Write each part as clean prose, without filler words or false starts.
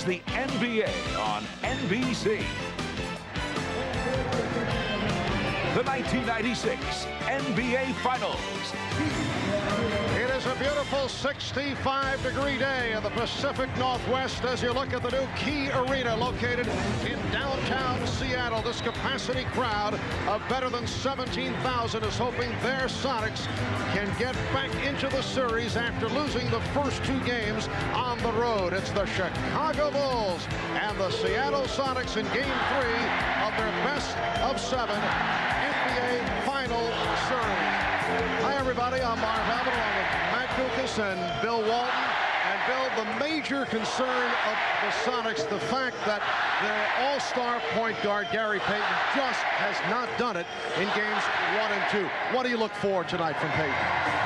the NBA on NBC. The 1996 NBA Finals. It is a beautiful 65-degree day in the Pacific Northwest as you look at the new Key Arena located in downtown Seattle. This capacity crowd of better than 17,000 is hoping their Sonics can get back into the series after losing the first two games on the road. It's the Chicago Bulls and the Seattle Sonics in Game 3 of their best of 7 NBA Final Series. Hi, everybody. I'm Marv Albert along with Matt Dukas and Bill Walton. And, Bill, the major concern of the Sonics, the fact that their all-star point guard, Gary Payton, just has not done it in games 1 and 2. What do you look for tonight from Payton?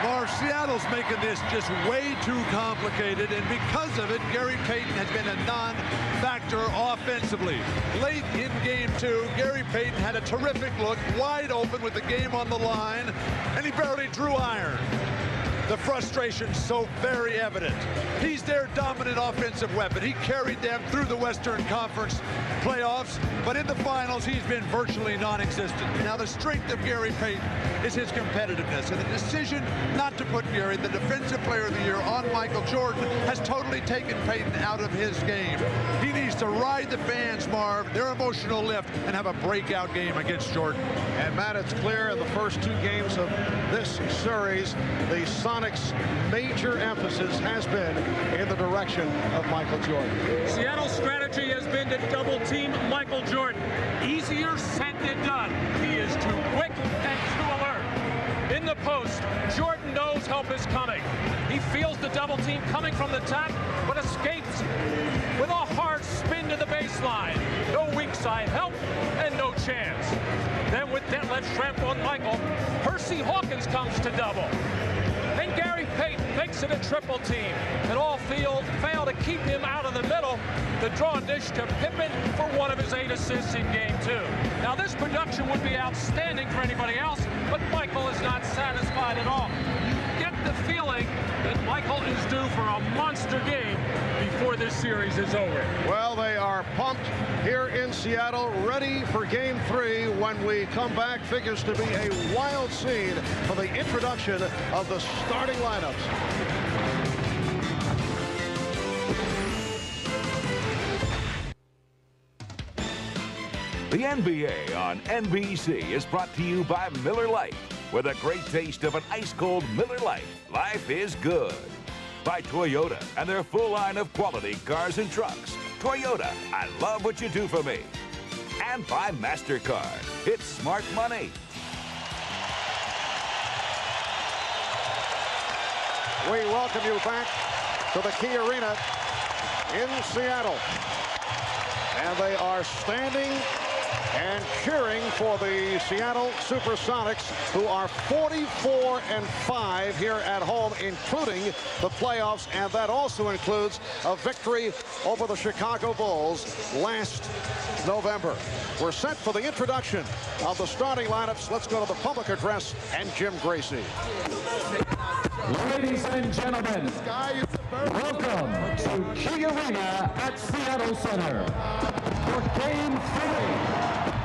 Marv, Seattle's making this just way too complicated, and because of it, Gary Payton has been a non-factor offensively. Late in Game 2, Gary Payton had a terrific look, wide open with the game on the line, and he barely drew iron. The frustration's so very evident. He's their dominant offensive weapon. He carried them through the Western Conference playoffs, but in the finals, he's been virtually non-existent. Now, the strength of Gary Payton is his competitiveness, and the decision not to put Gary, the Defensive Player of the Year, on Michael Jordan has totally taken Payton out of his game. He needs to ride the fans, Marv, their emotional lift, and have a breakout game against Jordan. And, Matt, it's clear in the first two games of this series, the Sonics' major emphasis has been in the direction of Michael Jordan. Seattle's strategy has been to double-team Michael Jordan. Easier said than done. He is too quick and too alert. In the post, Jordan knows help is coming. He feels the double team coming from the top, but escapes with a hard spin to the baseline. No weak side help and no chance. Then with Detlef Schrempf on Michael, Percy Hawkins comes to double. Then Gary Payton makes it a triple team, and all fail to keep him out of the middle. The draw dish to Pippen for one of his 8 assists in Game 2. Now this production would be outstanding for anybody else, but Michael is not satisfied at all. You get the feeling that Michael is due for a monster game before this series is over. Well, they are pumped here in Seattle, ready for Game 3 when we come back. Figures to be a wild scene for the introduction of the starting lineups. The NBA on NBC is brought to you by Miller Lite. With a great taste of an ice-cold Miller Lite, life is good. By Toyota and their full line of quality cars and trucks. Toyota, I love what you do for me. And by MasterCard. It's smart money. We welcome you back to the Key Arena in Seattle. And they are standing and cheering for the Seattle Supersonics, who are 44-5 here at home, including the playoffs, and that also includes a victory over the Chicago Bulls last November. We're set for the introduction of the starting lineups. Let's go to the public address and Jim Gracie. Ladies and gentlemen, welcome to Key Arena at Seattle Center for Game 3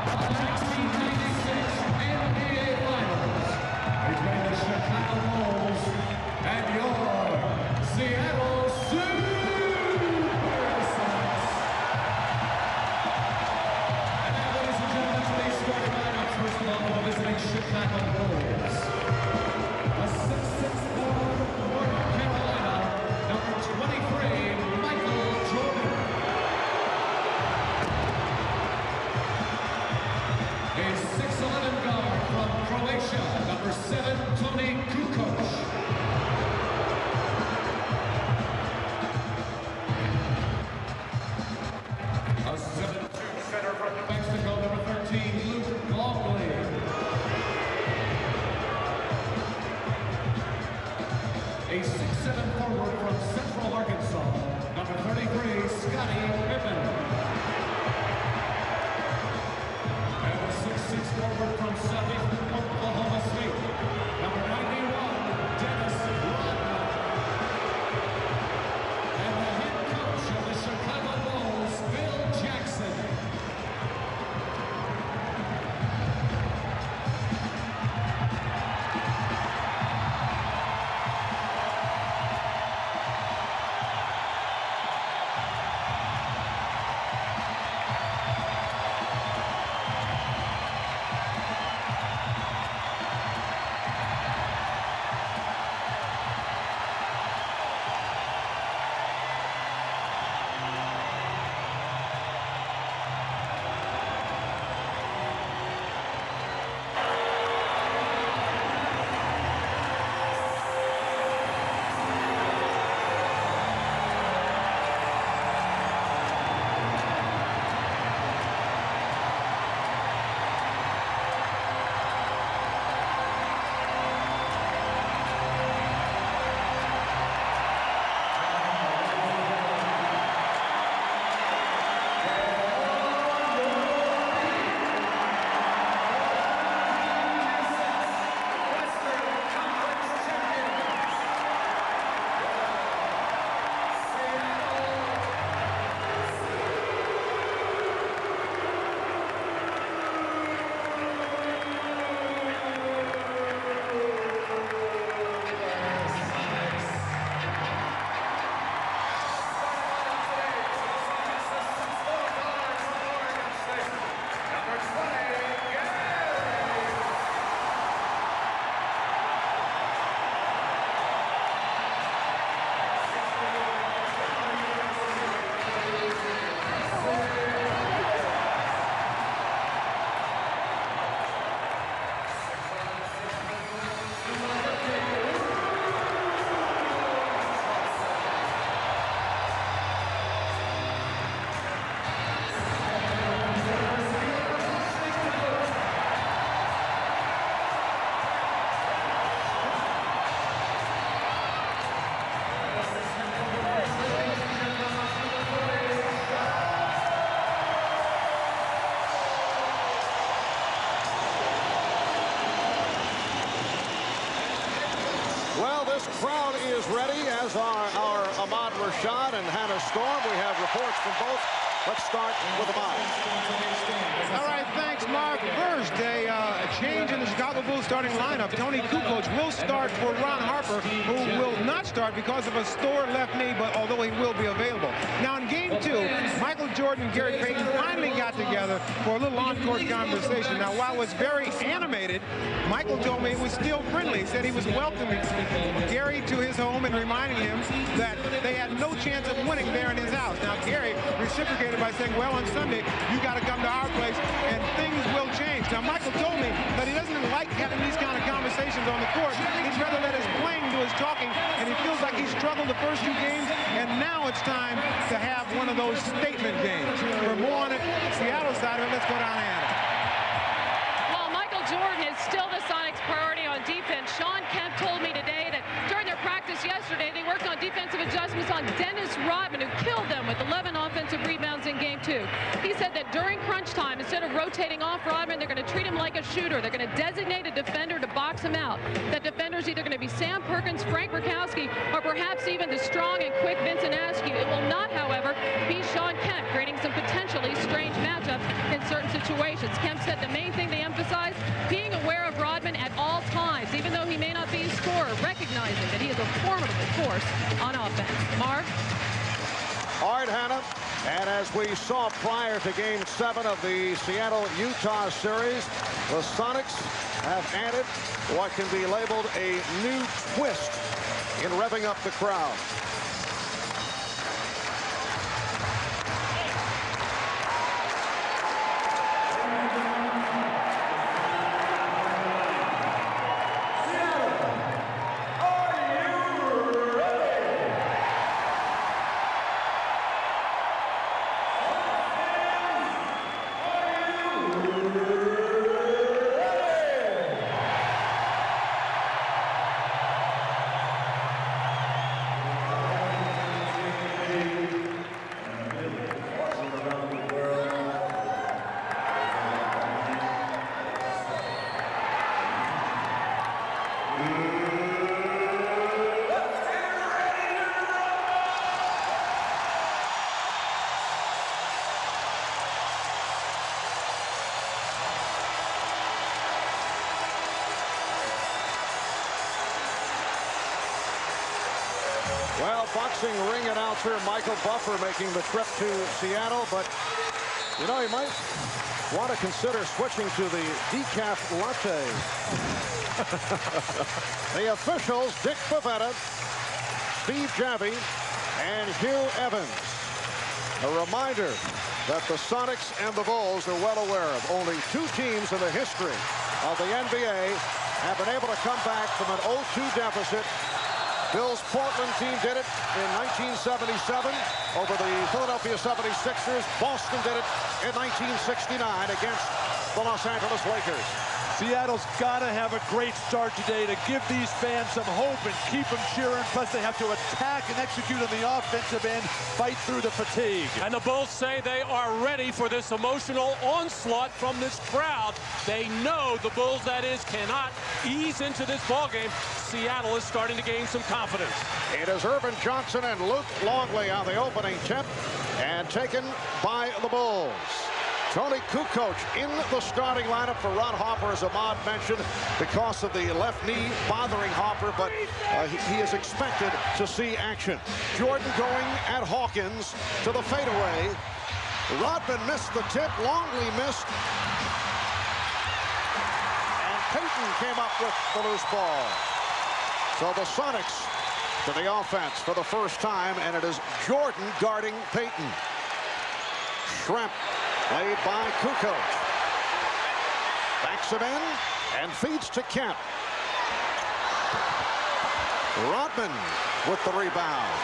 of the 1996 NBA Finals between the Chicago Bulls and your Seattle Supersonics. And now, ladies and gentlemen, today's starting lineups. First of all, for the visiting Chicago Bulls. A 6'6" forward from North Carolina, number 23, Michael Jordan. A 6'11" guard from Croatia, number 7, Toni Kukoc. A 7'2" center from New Mexico, number 13, Luke Longley. A 6'7" forward from Central Arkansas, number 33, Scottie Pippen. And a 6'6" forward from Southeastern Oklahoma State, number 91, Dennis Rodman. And the head coach of the Chicago Bulls, this crowd is ready, as are our Ahmad Rashad and Hannah Storm. We have reports from both. Let's start with Ahmad. All right, thanks, Mark. First, a change in the Chicago Bulls starting lineup. Tony Kukoc will start for Ron Harper, who will not start because of a sore left knee, but although he will be available. Now, in Game 2, Michael Jordan and Gary Payton finally got together for a little on-court conversation. Now, while it was very animated, Michael told me it was still friendly. He said he was welcoming Gary to his home and reminding him that they had no chance of winning there in his house. Now, Gary reciprocated by saying, well, on Sunday, you got to come to our place, and things will change. Now, Michael told me that he doesn't like having these kind of conversations on the court. He'd rather let his playing do his talking, and he feels like he struggled the first 2 games, and now it's time to have one of those statement games. For more on it, Seattle side of it, let's go down and at it. Well, Michael Jordan is still the Sonics' priority on defense. Sean Kemp told me today that during their practice yesterday, they worked on defensive adjustments on Dennis Rodman, who killed them with 11 offensive rebounds in Game 2. He said that during crunch time, instead of rotating off Rodman, they're going to treat him like a shooter. They're going to designate a defender to box him out. That defender's either going to be Sam Perkins, Frank Rakowski, or perhaps even the strong and quick Vincent Askew. It will not, however, be Sean Kemp, creating some potentially strange matchups in certain situations. Kemp said the main thing they emphasize, being aware of Rodman at all times, even though he may not be a scorer, recognizing that he is a formidable force on offense. Marv? All right, Hannah. And as we saw prior to Game 7 of the Seattle-Utah series, the Sonics have added what can be labeled a new twist in revving up the crowd. Well, boxing ring announcer Michael Buffer making the trip to Seattle, but you know, he might want to consider switching to the decaf latte. The officials, Dick Pavetta, Steve Javie, and Hugh Evans. A reminder that the Sonics and the Bulls are well aware of only 2 teams in the history of the NBA have been able to come back from an 0-2 deficit. Bill's Portland team did it in 1977 over the Philadelphia 76ers. Boston did it in 1969 against the Los Angeles Lakers. Seattle's got to have a great start today to give these fans some hope and keep them cheering. Plus, they have to attack and execute on the offensive end, fight through the fatigue. And the Bulls say they are ready for this emotional onslaught from this crowd. They know the Bulls, that is, cannot ease into this ballgame. Seattle is starting to gain some confidence. It is Irvin Johnson and Luke Longley on the opening tip, and taken by the Bulls. Tony Kukoc in the starting lineup for Ron Harper, as Ahmad mentioned, because of the left knee bothering Harper, but he is expected to see action. Jordan going at Hawkins to the fadeaway. Rodman missed the tip. Longley missed. And Payton came up with the loose ball. So the Sonics to the offense for the first time, and it is Jordan guarding Payton. Schrempf played by Kukoc. Backs him in and feeds to Kemp. Rodman with the rebound.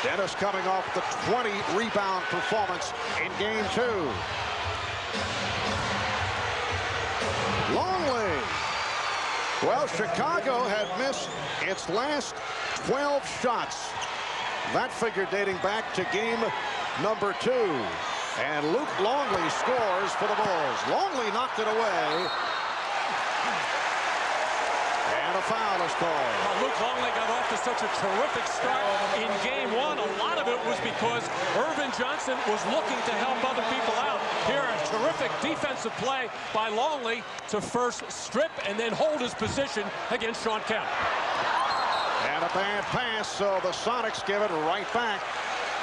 Dennis coming off the 20-rebound performance in Game 2. Longley. Well, Chicago had missed its last 12 shots. That figure dating back to game number 2. And Luke Longley scores for the Bulls. Longley knocked it away. And a a foul is called. Well, Luke Longley got off to such a terrific start in game one. A lot of it was because Irvin Johnson was looking to help other people out. Here, a terrific defensive play by Longley to first strip and then hold his position against Shawn Kemp. And a bad pass, so the Sonics give it right back.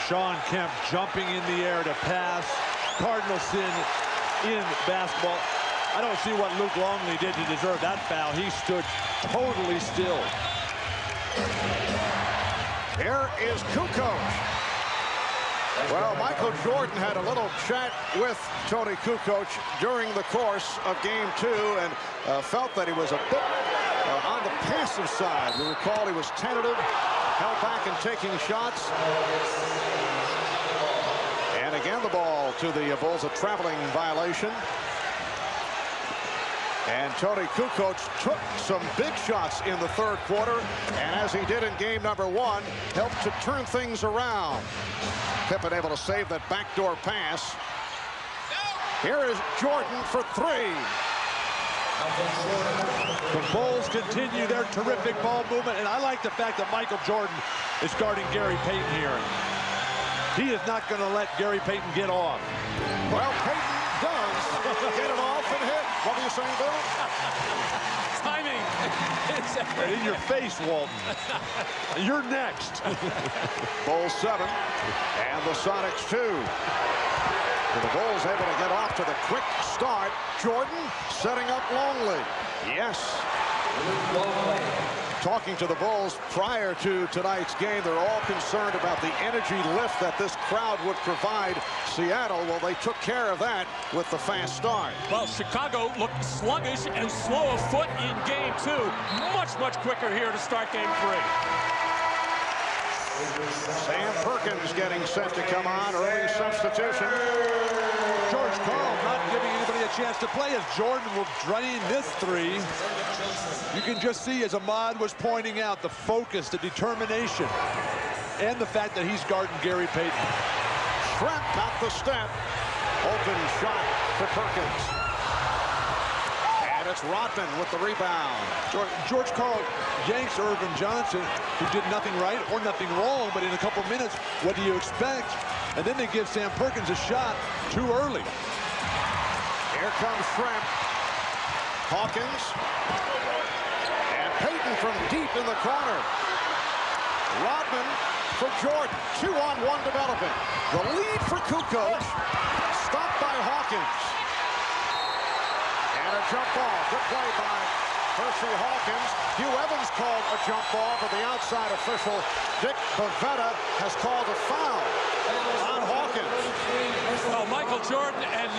Shawn Kemp jumping in the air to pass. Cardinal sin in basketball. I don't see what Luke Longley did to deserve that foul. He stood totally still. Here is Kukoc. Well, Michael Jordan had a little chat with Tony Kukoc during the course of game two and felt that he was a bit on the passive side. We recall he was tentative, held back in taking shots. And again, the ball to the Bulls, a traveling violation. And Tony Kukoc took some big shots in the third quarter, and as he did in game number one, helped to turn things around. Pippen able to save that backdoor pass. Here is Jordan for three. The Bulls continue their terrific ball movement, and I like the fact that Michael Jordan is guarding Gary Payton here. He is not going to let Gary Payton get off. Well, Payton does get it off and hit. What are you saying, Bill? Timing. In your face, Walton. You're next. Bulls 7 and the Sonics 2. So the Bulls able to get off to the quick start. Jordan setting up Longley. Yes. Talking to the Bulls prior to tonight's game, they're all concerned about the energy lift that this crowd would provide Seattle. Well, they took care of that with the fast start. Well, Chicago looked sluggish and slow of foot in game two. Much quicker here to start game three. Sam Perkins getting set to come on. Early substitution. George Karl not giving anybody a chance to play as Jordan will drain this three. You can just see, as Ahmad was pointing out, the focus, the determination, and the fact that he's guarding Gary Payton. Trent got the step. Open shot to Perkins. And it's Rodman with the rebound. George Karl yanks Irvin Johnson, who did nothing right or nothing wrong, but in a couple minutes, what do you expect? And then they give Sam Perkins a shot too early. Here comes Shrimp. Hawkins. And Payton from deep in the corner. Rodman for Jordan. 2-on-1 development. The lead for Kukoc. Stopped by Hawkins. And a jump ball. Good play by Percy Hawkins. Hugh Evans called a jump ball, but the outside official, Dick Bavetta, has called a foul on Hawkins. Well, Michael Jordan and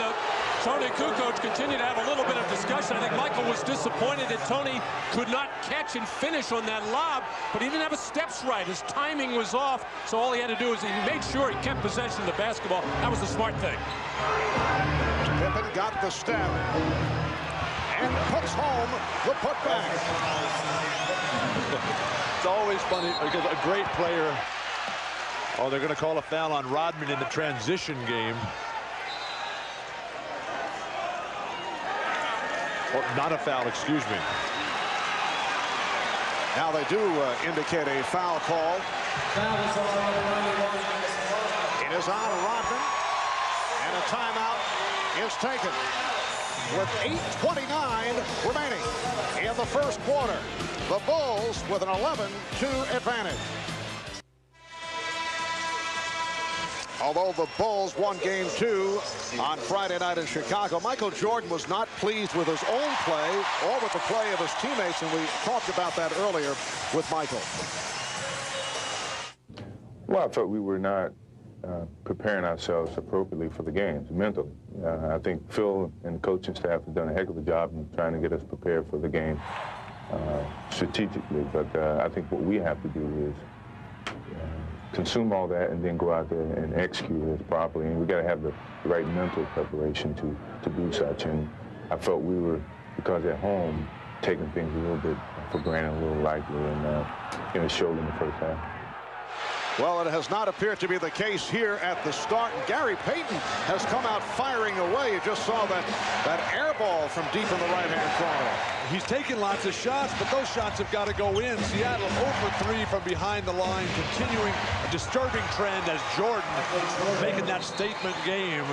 Tony Kukoc continue to have a little bit of discussion. I think Michael was disappointed that Tony could not catch and finish on that lob, but he didn't have his steps right. His timing was off, so all he had to do is he made sure he kept possession of the basketball. That was the smart thing. Pippen got the step and puts home the putback. It's always funny because a great player. Oh, they're going to call a foul on Rodman in the transition game. Or not a foul, excuse me. Now they do indicate a foul call. It is on Rodman, and a timeout is taken with 8:29 remaining in the first quarter. The Bulls with an 11-2 advantage. Although the Bulls won game 2 on Friday night in Chicago, Michael Jordan was not pleased with his own play or with the play of his teammates, and we talked about that earlier with Michael. Well, I thought we were not preparing ourselves appropriately for the games mentally. I think Phil and the coaching staff have done a heck of a job in trying to get us prepared for the game strategically, but I think what we have to do is consume all that and then go out there and execute it properly. And we got to have the right mental preparation to do such. And I felt we were, because at home, taking things a little bit for granted, a little lightly, and it showed in the first half. Well, it has not appeared to be the case here at the start. Gary Payton has come out firing away. You just saw that air ball from deep in the right-hand corner. He's taken lots of shots, but those shots have got to go in. Seattle 0 for 3 from behind the line, continuing a disturbing trend as Jordan making that statement game,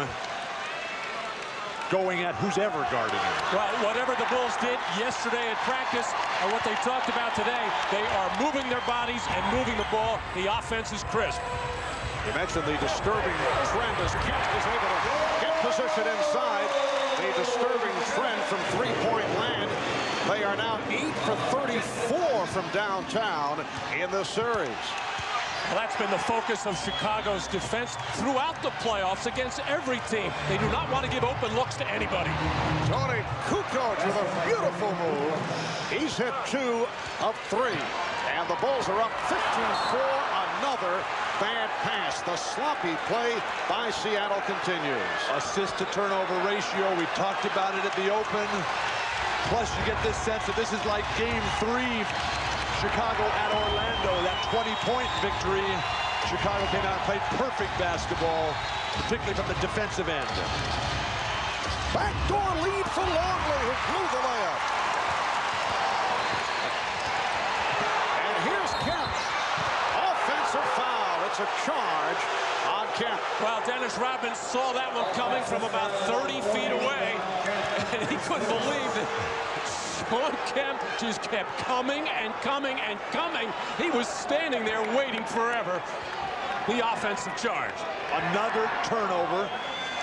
going at who's ever guarding him. Well, whatever the Bulls did yesterday at practice and what they talked about today, they are moving their bodies and moving the ball. The offense is crisp. You mentioned the disturbing trend as Kemp is able to get position inside. The disturbing trend from three-point land. They are now 8 for 34 from downtown in this series. Well, that's been the focus of Chicago's defense throughout the playoffs against every team. They do not want to give open looks to anybody. Tony Kukoc with a beautiful move. He's hit 2 of 3. And the Bulls are up 15-4. Another bad pass. The sloppy play by Seattle continues. Assist-to-turnover ratio, we talked about it at the open. Plus, you get this sense that this is like Game 3. Chicago at Orlando, that 20-point victory. Chicago came out and played perfect basketball, particularly from the defensive end. Backdoor lead for Longley, who blew the layup. And here's Kemp. Offensive foul. It's a charge on Kemp. Well, Dennis Rodman saw that one coming from about 30 feet away, and he couldn't believe it. Shawn Kemp just kept coming and coming and coming. He was standing there waiting forever. The offensive charge. Another turnover.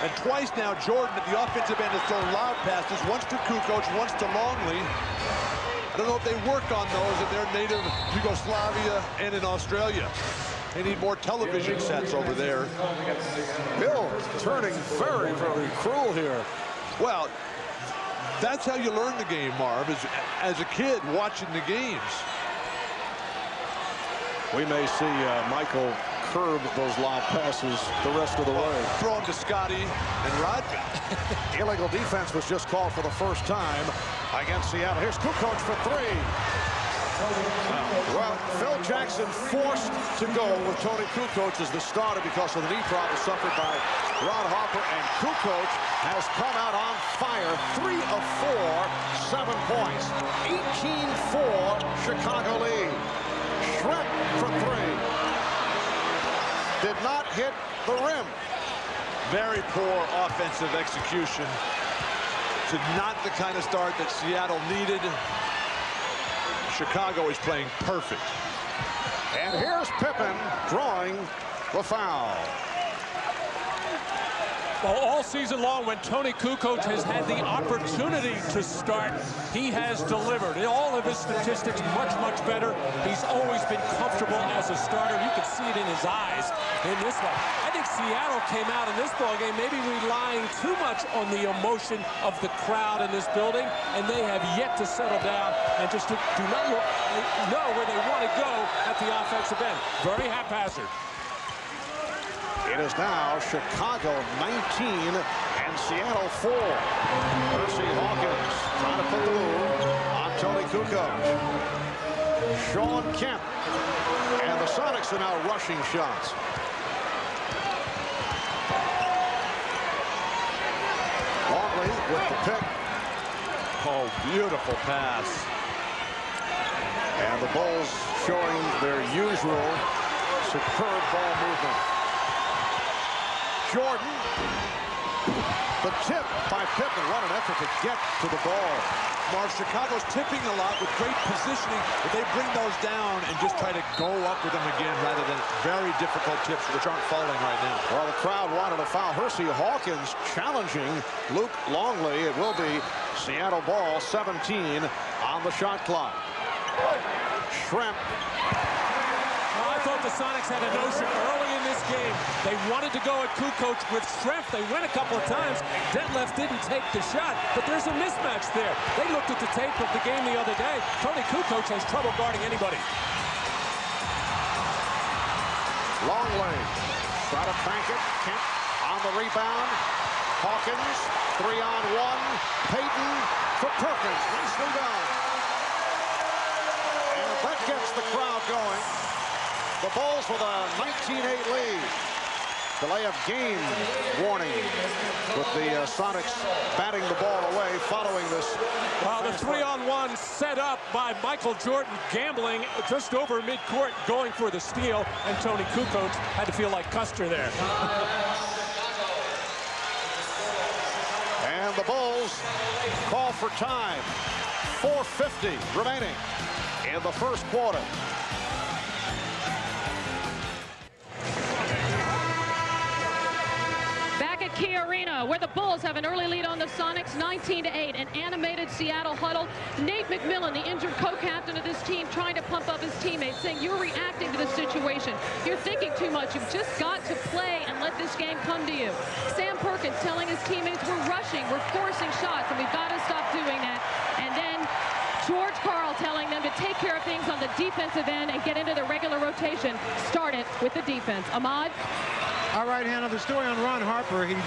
And twice now, Jordan at the offensive end has thrown loud passes, once to Kukoc, once to Longley. I don't know if they work on those in their native Yugoslavia and in Australia. They need more television sets over there. Bill turning very, very cruel here. Well, that's how you learn the game, Marv, is as a kid watching the games. We may see Michael curb those lob passes the rest of the way. Throw them to Scotty and Rodman. Illegal defense was just called for the first time against Seattle. Here's Kukoc for 3. Well, Phil Jackson forced to go with Tony Kukoc as the starter because of the knee problem suffered by Ron Harper, and Kukoc has come out on fire. 3 of 4, 7 points. 18-4 Chicago lead. Schrempf for 3. Did not hit the rim. Very poor offensive execution. To not the kind of start that Seattle needed. Chicago is playing perfect. And here's Pippen drawing the foul. Well, all season long, when Tony Kukoc has had the opportunity to start, he has delivered. In all of his statistics, much, much better. He's always been comfortable as a starter. You can see it in his eyes in this one. I think Seattle came out in this ballgame maybe relying too much on the emotion of the crowd in this building, and they have yet to settle down and just do not know where they want to go at the offensive end. Very haphazard. It is now Chicago 19 and Seattle 4. Percy Hawkins trying to put the move on Tony Kukoc. Shawn Kemp. And the Sonics are now rushing shots. Longley with the pick. Oh, beautiful pass. And the Bulls showing their usual superb ball movement. Jordan, the tip by Pippen. What an effort to get to the ball. Marv, Chicago's tipping a lot with great positioning, but they bring those down and just try to go up with them again rather than very difficult tips which aren't falling right now. Well, the crowd wanted a foul. Hersey Hawkins challenging Luke Longley. It will be Seattle ball, 17 on the shot clock. Schrempf. I thought the Sonics had a notion early in this game. They wanted to go at Kukoc with Schrempf. They went a couple of times. Detlef didn't take the shot, but there's a mismatch there. They looked at the tape of the game the other day. Tony Kukoc has trouble guarding anybody. Longley try to bank it. Kemp on the rebound. Hawkins 3-on-1. Payton for Perkins. Nicely done. And that gets the crowd going. The Bulls with a 19-8 lead. Delay of game warning with the Sonics batting the ball away following this. Well, the 3-on-1 set up by Michael Jordan, gambling just over midcourt, going for the steal, and Tony Kukoc had to feel like Custer there. And the Bulls call for time. 4:50 remaining in the first quarter. Key Arena, where the Bulls have an early lead on the Sonics, 19-8. An animated Seattle huddle. Nate McMillan, the injured co-captain of this team, trying to pump up his teammates, saying, you're reacting to the situation. You're thinking too much. You've just got to play and let this game come to you. Sam Perkins telling his teammates, we're rushing, we're forcing shots, and we've got to stop doing that. And then George Karl telling them to take care of things on the defensive end and get into the regular rotation. Start it with the defense. Ahmad? All right, Hannah, the story on Ron Harper, he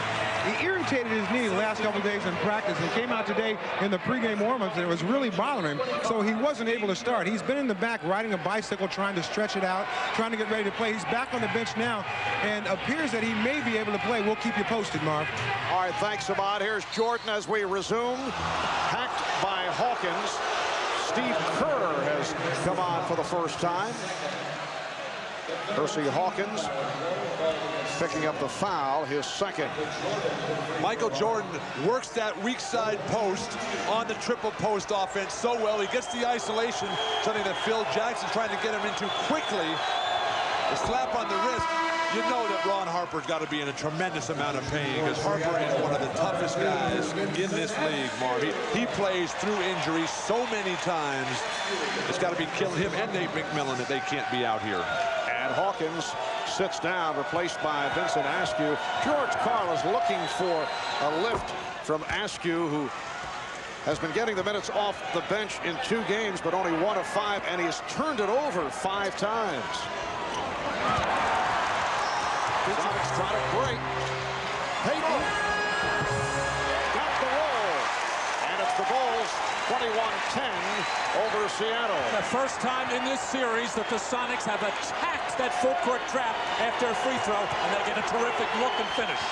irritated his knee the last couple of days in practice and came out today in the pregame warm-ups and it was really bothering him, so he wasn't able to start. He's been in the back riding a bicycle, trying to stretch it out, trying to get ready to play. He's back on the bench now and appears that he may be able to play. We'll keep you posted, Marv. All right, thanks, Ahmad. Here's Jordan as we resume. Hacked by Hawkins. Steve Kerr has come on for the first time. Percy Hawkins picking up the foul, his second. Michael Jordan works that weak side post on the triple post offense so well. He gets the isolation, something that Phil Jackson's trying to get him into quickly. The slap on the wrist. You know that Ron Harper's got to be in a tremendous amount of pain because Harper is one of the toughest guys in this league, Marv. He plays through injuries so many times. It's got to be killing him and Nate McMillan that they can't be out here. And Hawkins sits down, replaced by Vincent Askew. George Karl is looking for a lift from Askew, who has been getting the minutes off the bench in 2 games, but only 1 of 5, and he has turned it over 5 times. Sonics trying to break. Payton got the roll, and it's the Bulls 21-10 over Seattle. The first time in this series that the Sonics have attacked that full court trap after a free throw, and they get a terrific look and finish.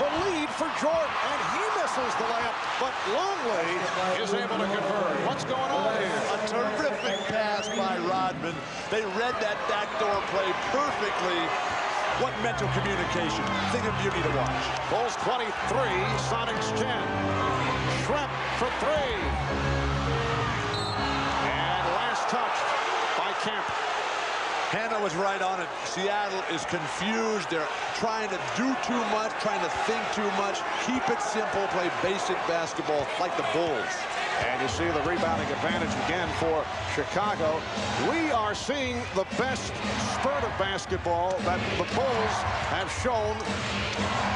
The lead for Jordan, and he misses the layup, but Longley is able to convert. What's going on here? A terrific pass by Rodman. They read that backdoor play perfectly. What mental communication. Thing of beauty to watch. Bulls 23, Sonics 10. Schrempf for 3. And last touch by Kemp. Hannah was right on it. Seattle is confused. They're trying to do too much, trying to think too much. Keep it simple, play basic basketball like the Bulls. And you see the rebounding advantage again for Chicago. We are seeing the best spurt of basketball that the Bulls have shown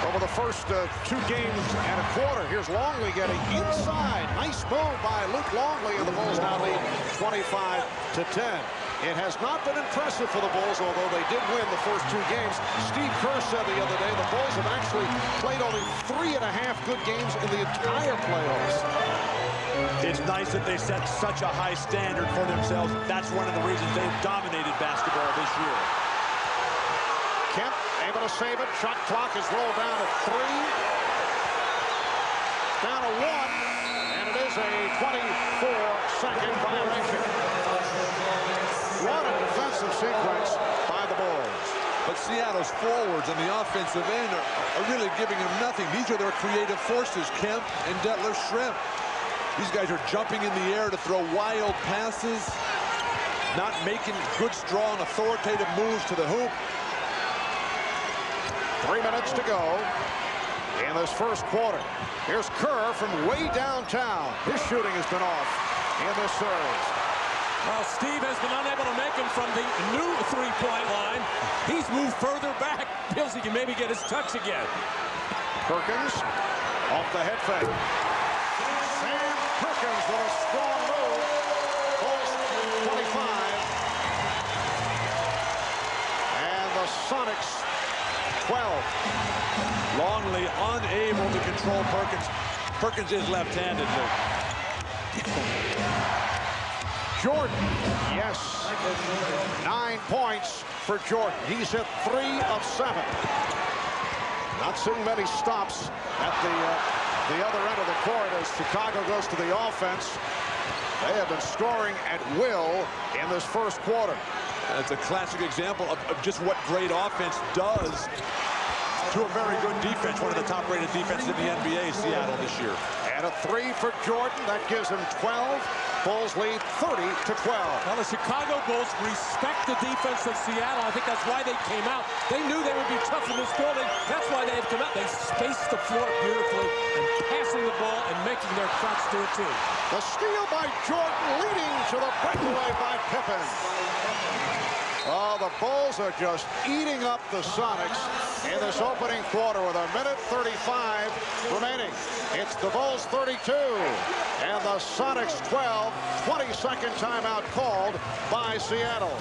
over the first 2 games and a quarter. Here's Longley getting inside. Nice move by Luke Longley, and the Bulls now lead 25-10. It has not been impressive for the Bulls, although they did win the first 2 games. Steve Kerr said the other day the Bulls have actually played only 3.5 good games in the entire playoffs. It's nice that they set such a high standard for themselves. That's one of the reasons they've dominated basketball this year. Kemp able to save it. Shot clock is rolled down to 3. Down to 1. And it is a 24-second violation. What a defensive sequence by the Bulls. But Seattle's forwards on the offensive end are really giving them nothing. These are their creative forces, Kemp and Detlef Schrempf. These guys are jumping in the air to throw wild passes, not making good, strong, authoritative moves to the hoop. 3 minutes to go in this first quarter. Here's Kerr from way downtown. His shooting has been off in this series. Well, Steve has been unable to make him from the new 3-point line. He's moved further back. Feels he can maybe get his touch again. Perkins off the head fake. Sam Perkins with a strong move. Bulls 25. And the Sonics 12. Longley unable to control Perkins. Perkins is left-handed, Luke. Jordan. Yes. 9 points for Jordan. He's hit 3 of 7. Not seeing many stops at the other end of the court as Chicago goes to the offense. They have been scoring at will in this first quarter. That's a classic example of just what great offense does to a very good defense. One of the top-rated defenses in the NBA, Seattle, this year. And a 3 for Jordan. That gives him 12. Bulls lead 30-12. Well, the Chicago Bulls respect the defense of Seattle. I think that's why they came out. They knew they would be tough in this building. That's why they have come out. They spaced the floor beautifully and passing the ball and making their shots do it too. The steal by Jordan leading to the breakaway by Pippen. Oh, the Bulls are just eating up the Sonics in this opening quarter with 1:35 remaining. It's the Bulls 32 and the Sonics 12. 22nd timeout called by Seattle.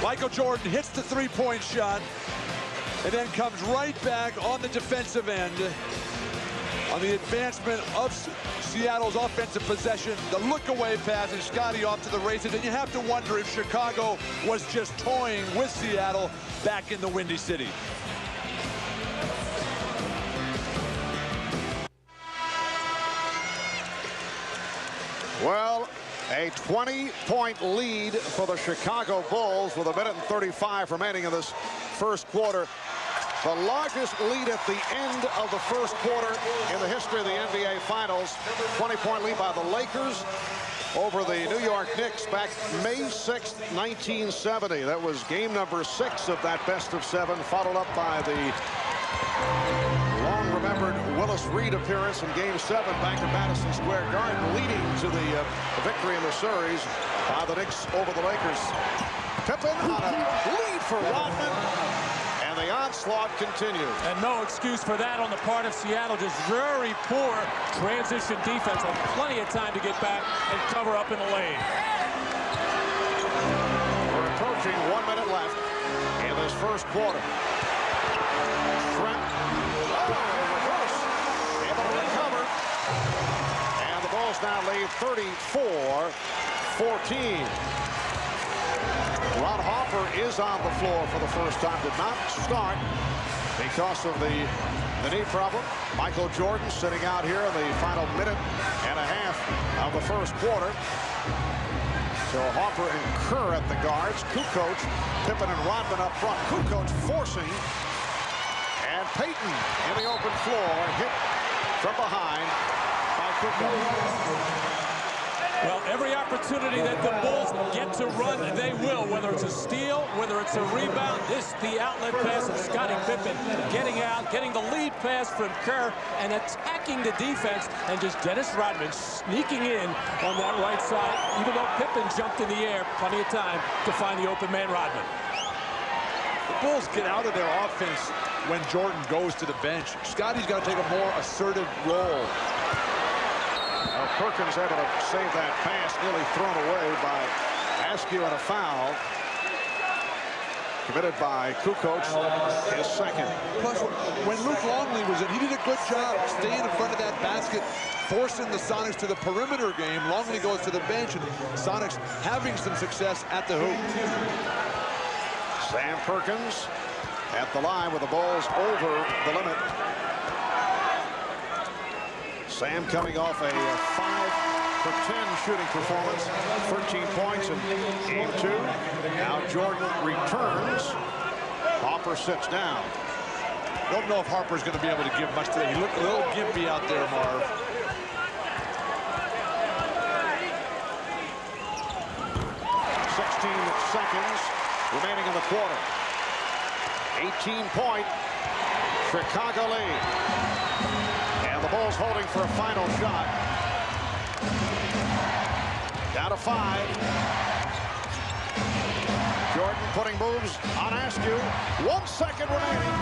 Michael Jordan hits the three-point shot and then comes right back on the defensive end on the advancement of Seattle's offensive possession. The look-away pass and Scotty off to the races, and you have to wonder if Chicago was just toying with Seattle back in the Windy City. Well, a 20-point lead for the Chicago Bulls with 1:35 remaining in this first quarter. The largest lead at the end of the first quarter in the history of the NBA Finals. 20-point lead by the Lakers over the New York Knicks back May 6th, 1970. That was game number 6 of that best-of-7, followed up by the long-remembered Willis Reed appearance in Game 7 back at Madison Square Garden, leading to the victory in the series by the Knicks over the Lakers. Pippen on a lead for Rodman. The onslaught continues. And no excuse for that on the part of Seattle. Just very poor transition defense. And plenty of time to get back and cover up in the lane. We're approaching 1 minute left in this first quarter. Trent, reverse, able to recover. And the Bulls now lead 34-14. Ron Harper is on the floor for the first time. Did not start because of the knee problem. Michael Jordan sitting out here in the final minute and a half of the first quarter. So Harper and Kerr at the guards. Kukoc, Pippen and Rodman up front. Kukoc forcing. And Payton in the open floor. Hit from behind by Kukoc. Well, every opportunity that the Bulls get to run, they will. Whether it's a steal, whether it's a rebound, the outlet pass of Scottie Pippen getting out, getting the lead pass from Kerr, and attacking the defense, and just Dennis Rodman sneaking in on that right side. Even though Pippen jumped in the air, plenty of time to find the open man Rodman. The Bulls get out of their offense when Jordan goes to the bench. Scottie's got to take a more assertive role. Perkins able to save that pass, nearly thrown away by Askew, and a foul committed by Kukoc, his second. Plus, when Luke Longley was in, he did a good job staying in front of that basket, forcing the Sonics to the perimeter game. Longley goes to the bench, and Sonics having some success at the hoop. Sam Perkins at the line with the Bulls over the limit. Sam coming off a 5 for 10 shooting performance, 13 points in game 2. Now Jordan returns. Harper sits down. Don't know if Harper's going to be able to give much today. He looked a little gimpy out there, Marv. Seconds remaining in the quarter. 18-point Chicago lead. And the Bulls holding for a final shot. Down to 5. Jordan putting moves on Askew. 1 second remaining.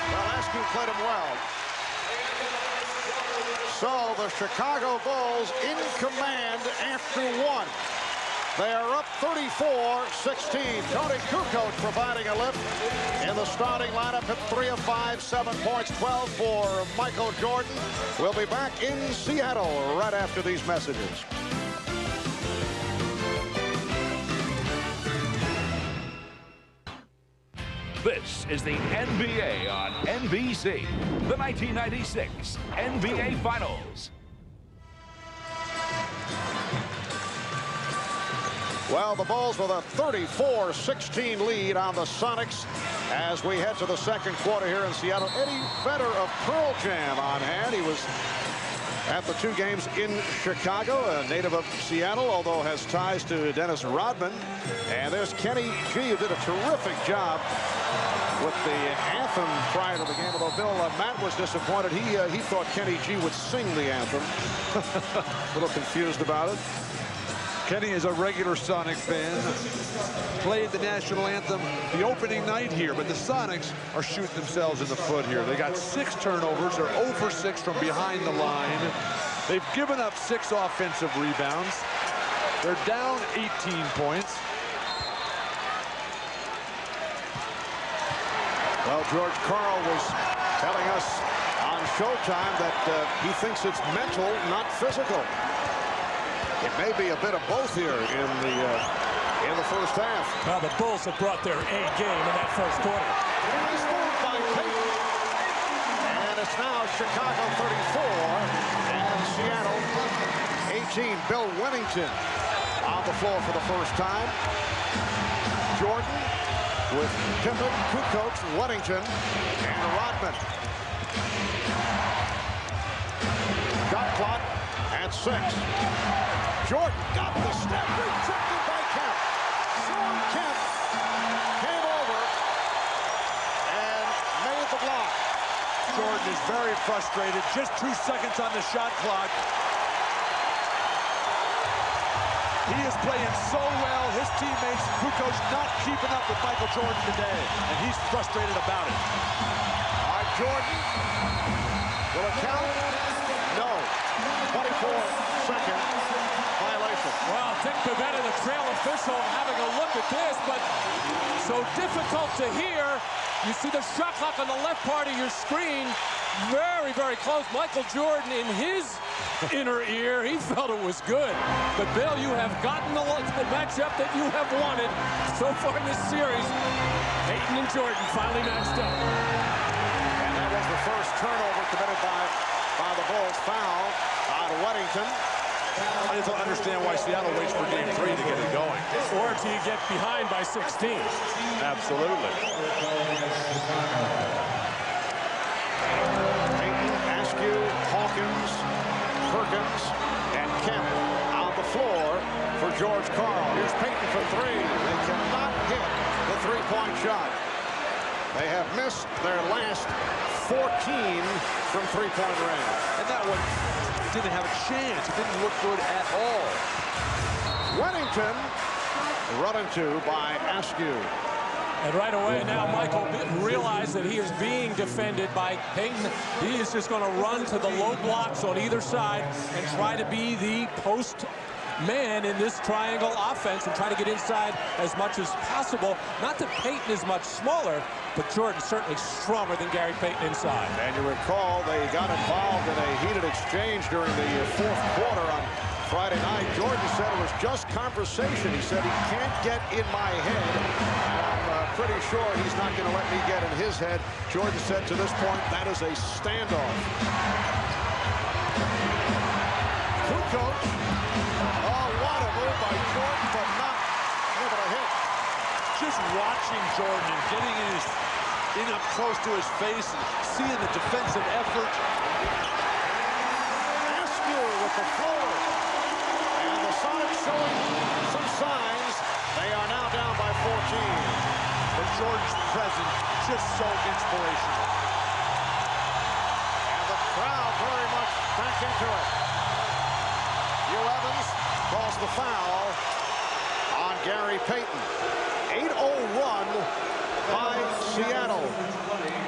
Well, Askew played him well. So the Chicago Bulls in command after 1. They are up 34-16. Tony Kukoc providing a lift in the starting lineup at 3 of 5, 7 points, 12 for Michael Jordan. We'll be back in Seattle right after these messages. This is the NBA on NBC, the 1996 NBA Finals. Well, the Bulls with a 34-16 lead on the Sonics as we head to the second quarter here in Seattle. Eddie Vedder of Pearl Jam on hand. He was at the 2 games in Chicago, a native of Seattle, although has ties to Dennis Rodman. And there's Kenny G, who did a terrific job with the anthem prior to the game, although Bill Matt was disappointed. He thought Kenny G would sing the anthem. A little confused about it. Kenny is a regular Sonic fan. Played the national anthem the opening night here, but the Sonics are shooting themselves in the foot here. They got 6 turnovers. They're 0 for 6 from behind the line. They've given up 6 offensive rebounds. They're down 18 points. Well, George Karl was telling us on Showtime that he thinks it's mental, not physical. It may be a bit of both here in the first half. Well, the Bulls have brought their A game in that first quarter. He's moved by Payton. And it's now Chicago 34 and Seattle 18. Bill Wennington on the floor for the first time. Jordan with Pippen, Kukoc, Wennington, and Rodman. Shot clock at 6. Jordan got the step, rejected by Kemp. Sean Kemp came over and made the block. Jordan is very frustrated. Just 2 seconds on the shot clock. He is playing so well. His teammates, Kukoc, not keeping up with Michael Jordan today, and he's frustrated about it. All right, Jordan. Will it count? No. 24-second violation. Well, Dick Bavetta, the trail official, having a look at this, but so difficult to hear. You see the shot clock on the left part of your screen. Very, very close. Michael Jordan in his inner ear, he felt it was good. But Bill, you have gotten the matchup that you have wanted so far in this series. Payton and Jordan finally matched up. And that was the first turnover committed by the Bulls. Foul on Wennington. I just don't understand why Seattle waits for game 3 to get it going. Or to get behind by 16. Absolutely. Payton, Askew, Hawkins, Perkins, and Kemp on the floor for George Karl. Here's Payton for 3. They cannot hit the 3-point shot. They have missed their last 14 from 3-point range. And that one didn't have a chance. It didn't look good at all. Wennington run into by Askew. And right away now Michael realized that he is being defended by Payton. He is just going to run to the low blocks on either side and try to be the post man in this triangle offense and try to get inside as much as possible. Not that Payton is much smaller, but Jordan's certainly stronger than Gary Payton inside. And you recall they got involved in a heated exchange during the fourth quarter on Friday night. Jordan said it was just conversation. He said he can't get in my head, and I'm pretty sure he's not going to let me get in his head. Jordan said to this point, that is a standoff. Kukoc. Oh, what a move by Jordan, but not able to hit. Just watching Jordan and getting in up close to his face and seeing the defensive effort. Askew with the floater. And the Sonics showing some signs. They are now down by 14. But Jordan's presence just so inspirational. And the crowd very much back into it. Hugh Evans calls the foul on Gary Payton. 8:01 by Seattle.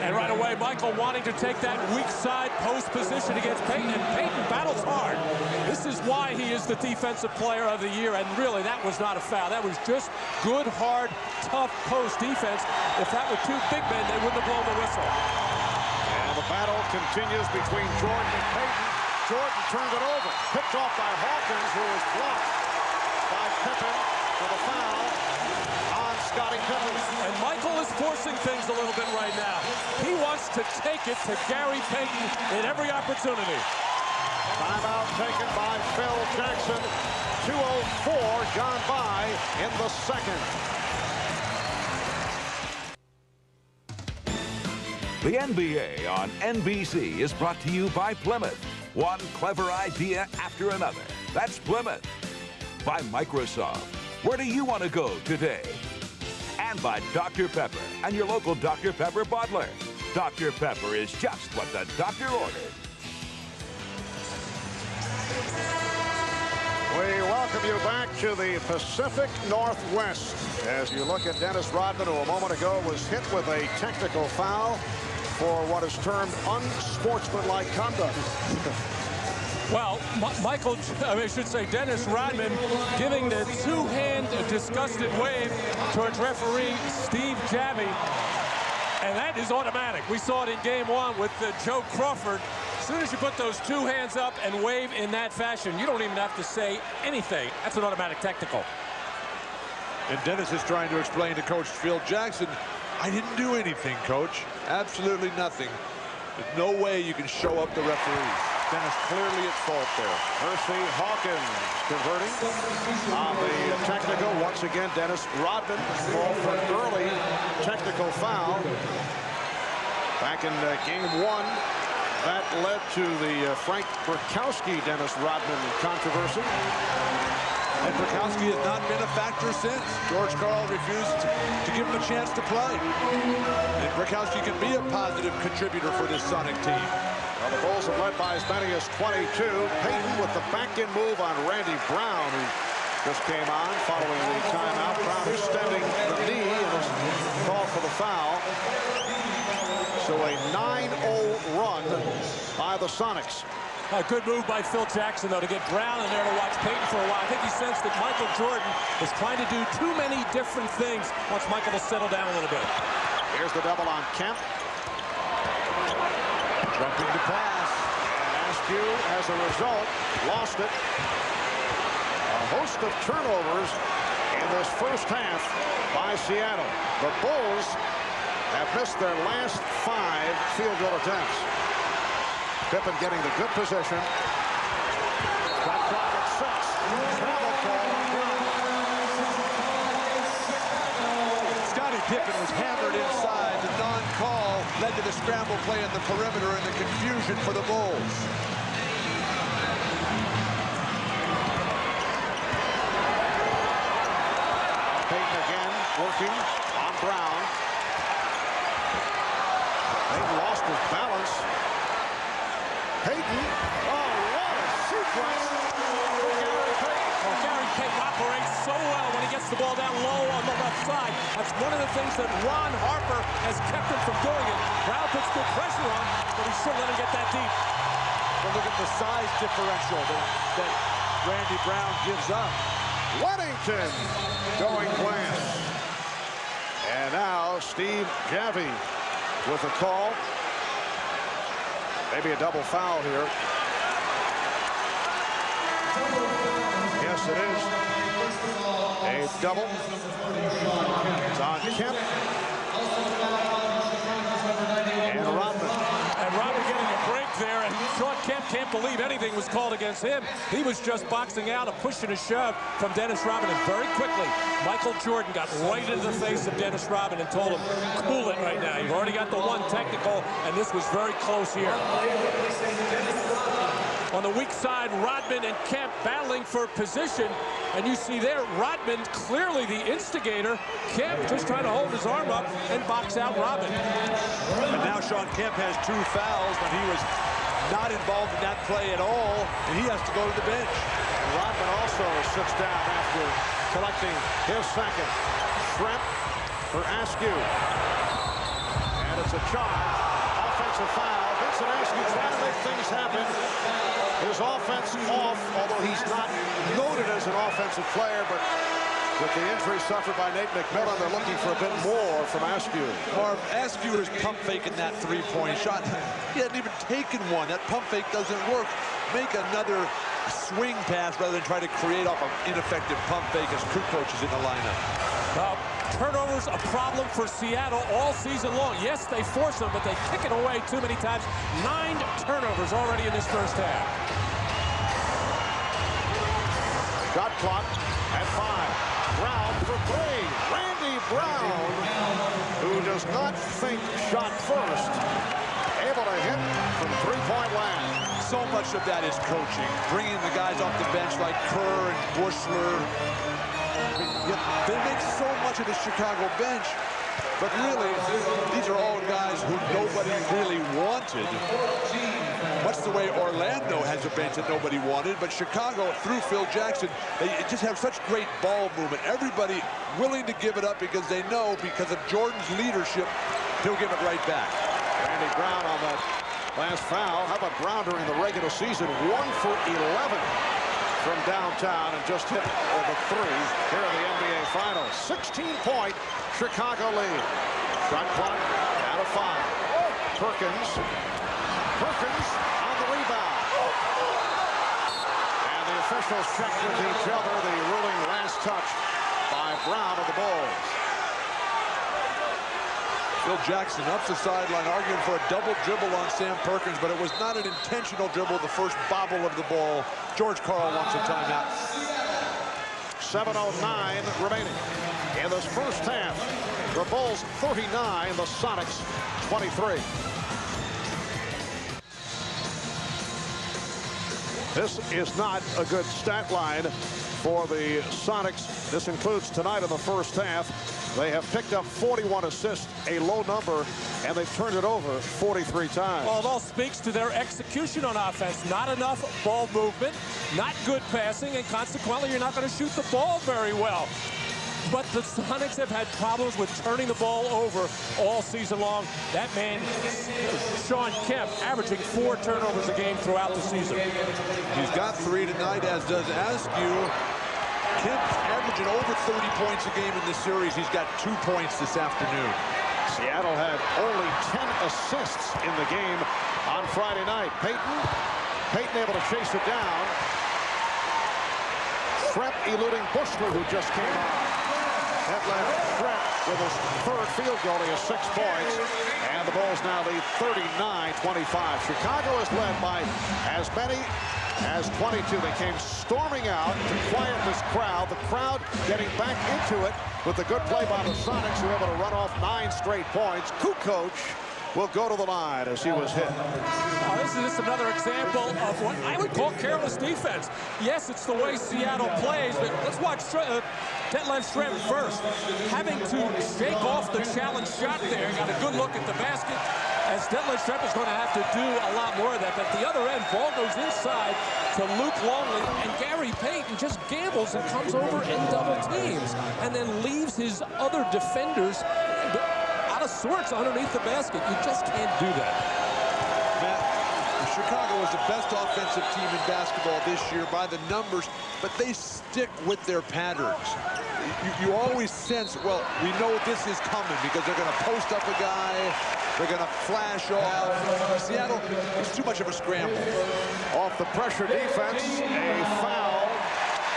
And right away, Michael wanting to take that weak side post position against Payton, and Payton battles hard. This is why he is the defensive player of the year, and really, that was not a foul. That was just good, hard, tough post defense. If that were 2 big men, they wouldn't have blown the whistle. And the battle continues between Jordan and Payton. Jordan turned it over, picked off by Hawkins, who was blocked by Pippen for the foul on Scottie Pippen. And Michael is is forcing things a little bit right now. He wants to take it to Gary Payton in every opportunity. Timeout taken by Phil Jackson. 2:04 gone by in the second. The NBA on NBC is brought to you by Plymouth. One clever idea after another. That's Plymouth. By Microsoft. Where do you want to go today? And by Dr. Pepper and your local Dr. Pepper bottler. Dr. Pepper is just what the doctor ordered. We welcome you back to the Pacific Northwest as you look at Dennis Rodman, who a moment ago was hit with a technical foul for what is termed unsportsmanlike conduct. Well, I should say Dennis Rodman giving the two-hand disgusted wave towards referee Steve Javie. And that is automatic. We saw it in game one with Joe Crawford. As soon as you put those two hands up and wave in that fashion, you don't even have to say anything. That's an automatic technical. And Dennis is trying to explain to Coach Phil Jackson, I didn't do anything, Coach. Absolutely nothing. There's no way you can show up the referees. Dennis clearly at fault there. Percy Hawkins converting on the technical. Once again, Dennis Rodman called for an early technical foul. Back in game one, that led to the Frank Brickowski Dennis Rodman controversy. And Brickowski has not been a factor since. George Karl refused to give him a chance to play. And Brickowski can be a positive contributor for this Sonic team. Well, the Bulls have led by as many as 22. Payton with the back-end move on Randy Brown, who just came on following the timeout. Brown extending the knee and is called for the foul. So a 9-0 run by the Sonics. A good move by Phil Jackson, though, to get Brown in there to watch Payton for a while. I think he sensed that Michael Jordan is trying to do too many different things once Michael will settle down a little bit. Here's the double on Kemp. Jumping to pass. Askew, as a result, lost it. A host of turnovers in this first half by Seattle. The Bulls have missed their last 5 field goal attempts. Pippen getting the good position. Got clock at 6. Travel call. Scottie Pippen was hammered inside. The non-call led to the scramble play in the perimeter and the confusion for the Bulls. Payton again working on Brown. Payton lost his balance. Payton, oh, what a sequence for Gary Payton. Well, Gary Payton operates so well when he gets the ball down low on the left side. That's one of the things that Ron Harper has kept him from doing it. Brown puts good pressure on, but he shouldn't let him get that deep. Well, look at the size differential that Randy Brown gives up. Weddington going glass. And now Steve Javie with a call. Maybe a double foul here. Yes, it is. A double. It's on Kemp. And Rodman. And Rodman getting a break there, and Shawn Kemp can't believe anything was called against him. He was just boxing out, a push and a shove from Dennis Rodman, and very quickly, Michael Jordan got right into the face of Dennis Rodman and told him, cool it right now. You've already got the one technical, and this was very close here. On the weak side, Rodman and Kemp battling for position. And you see there, Rodman clearly the instigator. Kemp just trying to hold his arm up and box out Rodman. And now Shawn Kemp has 2 fouls when he was not involved in that play at all, and he has to go to the bench. Rodman also sits down after collecting his second. Shrimp for Askew. And it's a charge. Offensive foul. Vincent Askew trying to make things happen. His offense off, although he's not noted as an offensive player, but with the injury suffered by Nate McMillan, they're looking for a bit more from Askew. Marv, Askew is pump faking that 3-point shot. He hadn't even taken one. That pump fake doesn't work. Make another swing pass rather than try to create off an ineffective pump fake as Kukoc is in the lineup. Well, Turnovers a problem for Seattle all season long. Yes, they force them, but they kick it away too many times. 9 turnovers already in this first half. Shot clock at 5. Brown for 3. Randy Brown, who does not think shot first, able to hit from 3-point land. So much of that is coaching, bringing the guys off the bench like Kerr and Bushler. They make so much of the Chicago bench, but really, these are all guys who nobody really wanted. Much the way Orlando has a bench that nobody wanted, but Chicago, through Phil Jackson, they just have such great ball movement. Everybody willing to give it up because they know, because of Jordan's leadership, he'll give it right back. Randy Brown on that last foul. How about Brown during the regular season? 1 for 11 from downtown and just hit the 3 here in the NBA Finals. 16-point Chicago lead. Shot clock out of 5. Perkins on the rebound. And the officials check with each other. The ruling last touch by Brown of the Bulls. Phil Jackson up the sideline arguing for a double dribble on Sam Perkins, but it was not an intentional dribble, the first bobble of the ball. George Karl wants a timeout. 7:09 remaining in this first half. The Bulls 39, the Sonics 23. This is not a good stat line for the Sonics. This includes tonight in the first half. They have picked up 41 assists, a low number, and they've turned it over 43 times. Well, it all speaks to their execution on offense. Not enough ball movement, not good passing, and consequently, you're not going to shoot the ball very well. But the Sonics have had problems with turning the ball over all season long. That man, Shawn Kemp, averaging 4 turnovers a game throughout the season. He's got 3 tonight, as does Askew. Kemp averaging over 30 points a game in this series. He's got 2 points this afternoon. Seattle had only 10 assists in the game on Friday night. Payton able to chase it down. Shrep eluding Bushler, who just came on. That left Shrep with his 3rd field goal. He has 6 points. And the Bulls now lead 39-25. Chicago is led by as many as 22. They came storming out to quiet this crowd. The crowd getting back into it with the good play by the Sonics, who were able to run off 9 straight points. Kukoc will go to the line as he was hit. This is just another example of what I would call careless defense. Yes, it's the way Seattle plays, but let's watch Detlef Schrempf first. Having to shake off the challenge shot there. Got a good look at the basket, as Detlef Schrempf is going to have to do a lot more of that. But at the other end, ball goes inside to Luke Longley, and Gary Payton just gambles and comes over and double teams, and then leaves his other defenders out of sorts underneath the basket. You just can't do that. Matt, Chicago is the best offensive team in basketball this year by the numbers, but they stick with their patterns. You always sense, well, we know this is coming because they're going to post up a guy, they're going to flash off. Seattle, it's too much of a scramble. Off the pressure defense, a foul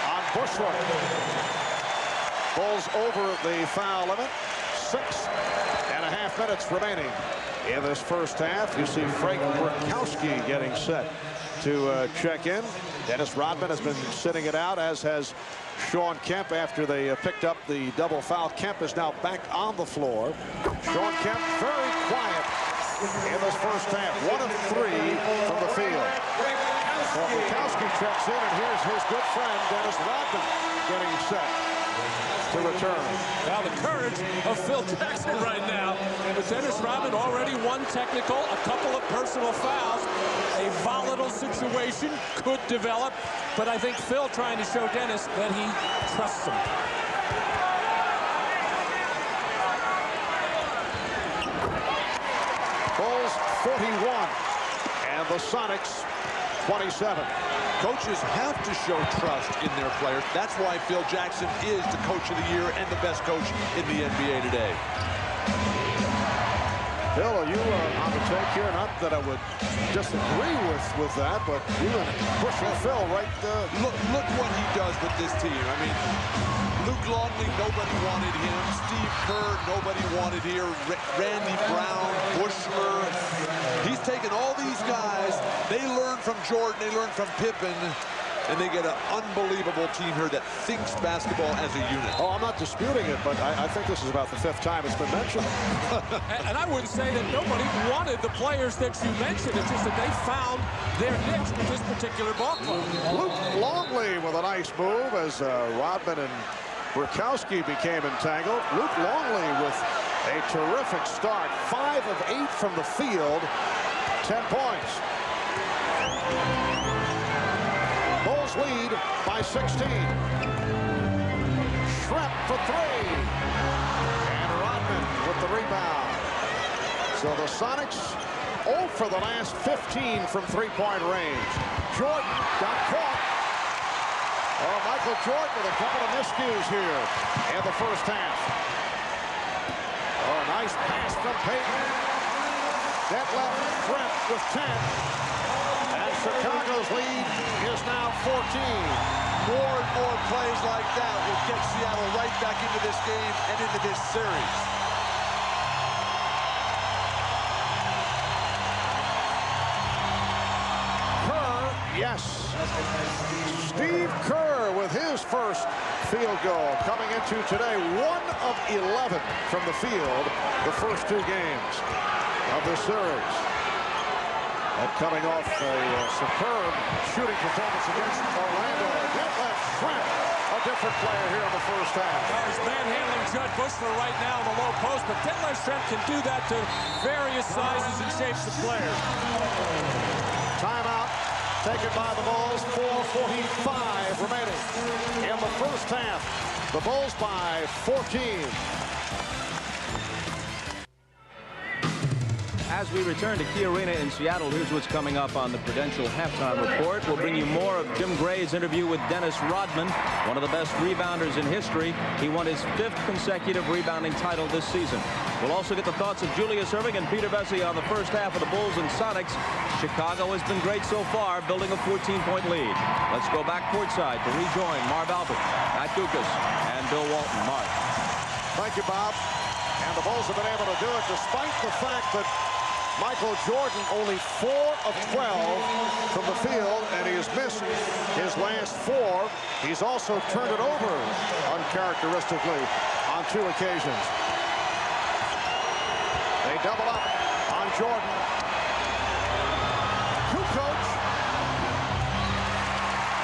on Bushler. Bulls over the foul limit. 6.5 minutes remaining in this first half. You see Frank Burkowski getting set to check in. Dennis Rodman has been sitting it out, as has Shawn Kemp after they picked up the double foul. Kemp is now back on the floor. Shawn Kemp very quiet in this first half. 1 of 3 from the field. Well, Burkowski checks in, and here's his good friend Dennis Rodman getting set to return. Now the courage of Phil Jackson right now. But Dennis Rodman already 1 technical, a couple of personal fouls. A volatile situation could develop, but I think Phil trying to show Dennis that he trusts him. Bulls 41 and the Sonics 27. Coaches have to show trust in their players. That's why Phil Jackson is the coach of the year and the best coach in the NBA today. Bill, are you on the take here? Not that I would disagree with that, but you and pushing Phil right. Look what he does with this team. I mean, Luke Longley, nobody wanted him. Steve Kerr, nobody wanted here. Randy Brown, Bushler. He's taken all these guys. They learn from Jordan. They learn from Pippen. And they get an unbelievable team here that thinks basketball as a unit. Oh, I'm not disputing it, but I think this is about the 5th time it's been mentioned. And I wouldn't say that nobody wanted the players that you mentioned. It's just that they found their niche with this particular ball club. Luke Longley with a nice move as Rodman and Burkowski became entangled. Luke Longley with a terrific start. 5 of 8 from the field. 10 points. Bulls lead by 16. Schrempf for 3. And Rodman with the rebound. So the Sonics 0 for the last 15 from three-point range. Jordan got caught. Oh, Michael Jordan with a couple of miscues here in the first half. Oh, nice pass from Payton. Detlef Schrempf with 10. And Chicago's lead is now 14. More and more plays like that will get Seattle right back into this game and into this series. Kerr, yes. Steve Kerr with his first field goal coming into today. 1 of 11 from the field the first 2 games of the series. And coming off a superb shooting performance against Orlando. Detlef Schrempf, a different player here in the first half. He's manhandling Judd Bushler right now in the low post, but Detlef Schrempf can do that to various sizes and shapes of players. Timeout taken by the Bulls. 4:45 remaining in the first half. The Bulls by 14. As we return to Key Arena in Seattle, here's what's coming up on the Prudential Halftime Report. We'll bring you more of Jim Gray's interview with Dennis Rodman, one of the best rebounders in history. He won his 5th consecutive rebounding title this season. We'll also get the thoughts of Julius Erving and Peter Bessie on the first half of the Bulls and Sonics. Chicago has been great so far, building a 14-point lead. Let's go back courtside to rejoin Marv Albert, Matt Dukas, and Bill Walton. Marv. Thank you, Bob. And the Bulls have been able to do it despite the fact that Michael Jordan only 4 of 12 from the field, and he has missed his last 4. He's also turned it over uncharacteristically on 2 occasions. They double up on Jordan. Kukoc.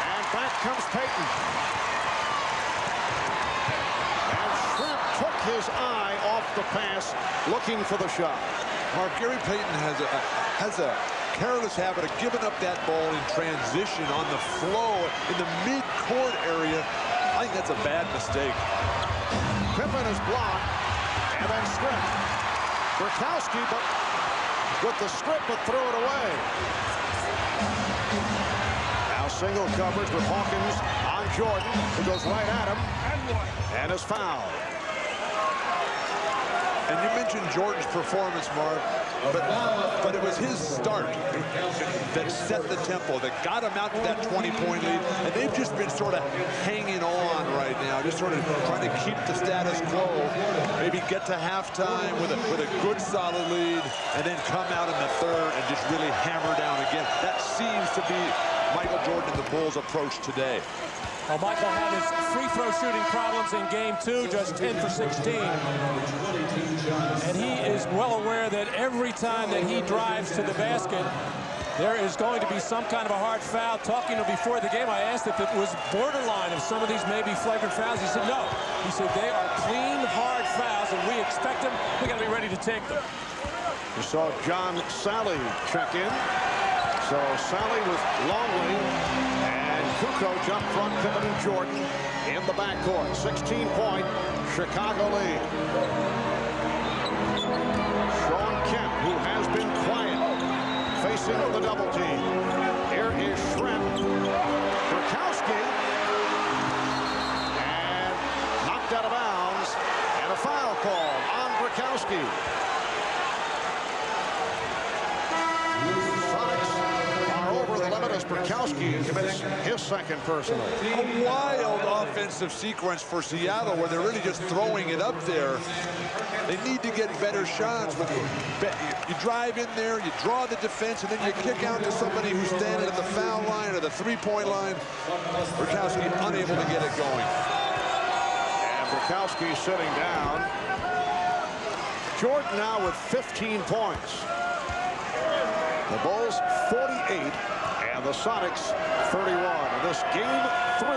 And back comes Payton. And Schrempf took his eye off the pass, looking for the shot. Mark, Gary Payton has a careless habit of giving up that ball in transition on the flow in the mid-court area. I think that's a bad mistake. Pippen is blocked, and then Schrempf. Burkowski, but with the strip, but throw it away. Now single coverage with Hawkins on Jordan, who goes right at him, and is fouled. And you mentioned Jordan's performance, Marv, but it was his start that set the tempo, that got him out to that 20-point lead, and they've just been sort of hanging on right now, just sort of trying to keep the status quo, maybe get to halftime with a good solid lead, and then come out in the third and just really hammer down again. That seems to be Michael Jordan and the Bulls' approach today. Well, Michael had his free throw shooting problems in game 2, just 10 for 16. And he is well aware that every time that he drives to the basket, there is going to be some kind of a hard foul. Talking to him before the game, I asked if it was borderline of some of these maybe flagrant fouls. He said no. He said they are clean, hard fouls, and we expect them. We got to be ready to take them. You saw John Sally check in. So Sally with Longley and Kukoc up front, Pippen and Jordan in the backcourt. 16-point Chicago lead. Shawn Kemp, who has been quiet, facing the double team. Here is Schrempf. Burkowski. And knocked out of bounds. And a foul called on Burkowski. Brykowski commits his second personal. A wild offensive sequence for Seattle where they're really just throwing it up there. They need to get better shots. You drive in there, you draw the defense, and then you kick out to somebody who's standing at the foul line or the three-point line. Brykowski unable to get it going. And Brykowski sitting down. Jordan now with 15 points. The Bulls 48 and the Sonics 31. And this game 3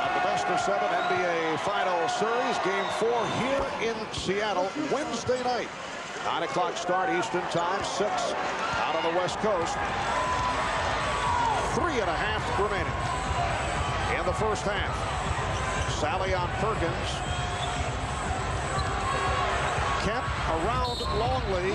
of the best-of-7 NBA Final Series. Game 4 here in Seattle Wednesday night. 9 o'clock start Eastern Time, 6 out on the West Coast. 3.5 remaining in the first half. Sally on Perkins. Kemp around Longley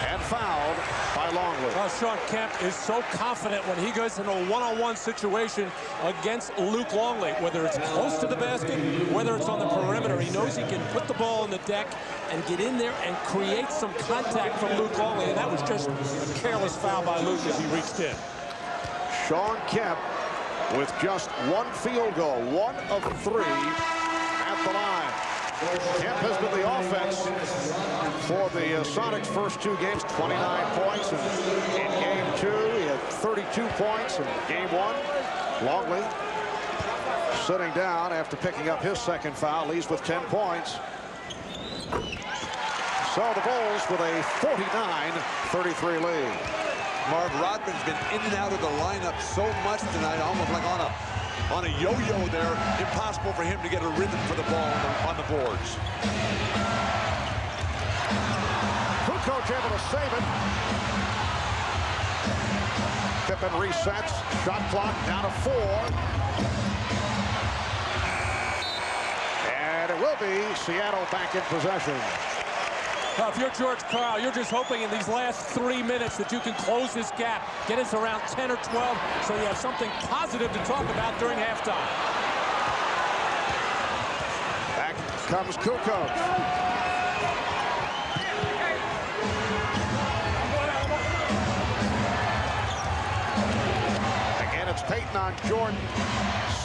and fouled by Longley. Shawn Kemp is so confident when he goes in a one-on-one situation against Luke Longley, whether it's close to the basket, whether it's on the perimeter. He knows he can put the ball on the deck and get in there and create some contact from Luke Longley, and that was just a careless foul by Luke as he reached in. Shawn Kemp with just 1 field goal, 1 of 3 at the line. Kemp has been the offense for the Sonics' first 2 games, 29 points. And in game 2, he had 32 points in game 1. Longley sitting down after picking up his second foul, leaves with 10 points. So the Bulls with a 49-33 lead. Marv Rodman's been in and out of the lineup so much tonight, almost like on a yo-yo there. Impossible for him to get a rhythm for the ball on the boards. Kukoc able to save it. Pippen resets. Shot clock down to 4. And it will be Seattle back in possession. Well, if you're George Karl, you're just hoping in these last 3 minutes that you can close this gap, get us around 10 or 12, so you have something positive to talk about during halftime. Back comes Kukoc. Again, it's Payton on Jordan.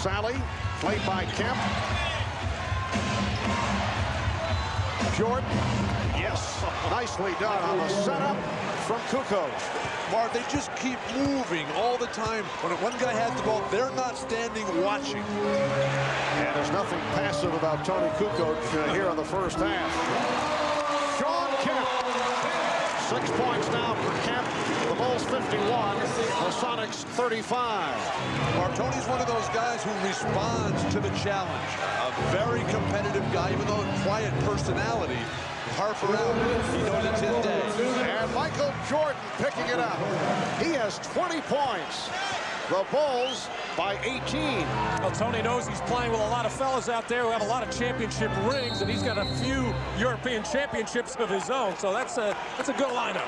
Sally, played by Kemp. Jordan. Yes, nicely done on the setup from Kukoc. Marv, they just keep moving all the time. When one guy has the ball, they're not standing watching. And there's nothing passive about Tony Kukoc here in the first half. Shawn Kemp, 6 points now for Kemp. The Bulls 51, the Sonics 35. Marv, Tony's one of those guys who responds to the challenge. A very competitive guy, even though a quiet personality. Harper out. He knows it's his day. And Michael Jordan picking it up. He has 20 points. The Bulls by 18. Well, Tony knows he's playing with a lot of fellas out there who have a lot of championship rings, and he's got a few European championships of his own. So that's a good lineup.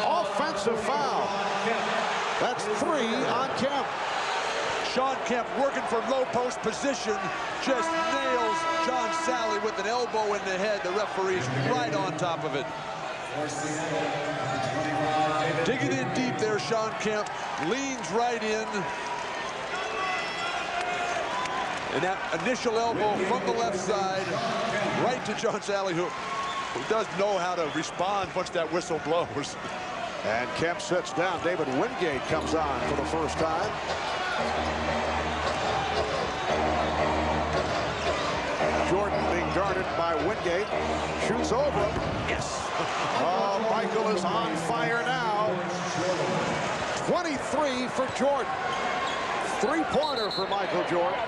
Offensive foul. That's 3 on Kemp. Shawn Kemp working for low post position, just nails John Sally with an elbow in the head. The referee's right on top of it. Digging in deep there, Shawn Kemp leans right in. And that initial elbow from the left side, right to John Sally, who does know how to respond once that whistle blows. And Kemp sits down. David Wingate comes on for the first time. Jordan being guarded by Wingate. Shoots over him. Yes. Oh, Michael is on fire now. 23 for Jordan. 3-pointer for Michael Jordan.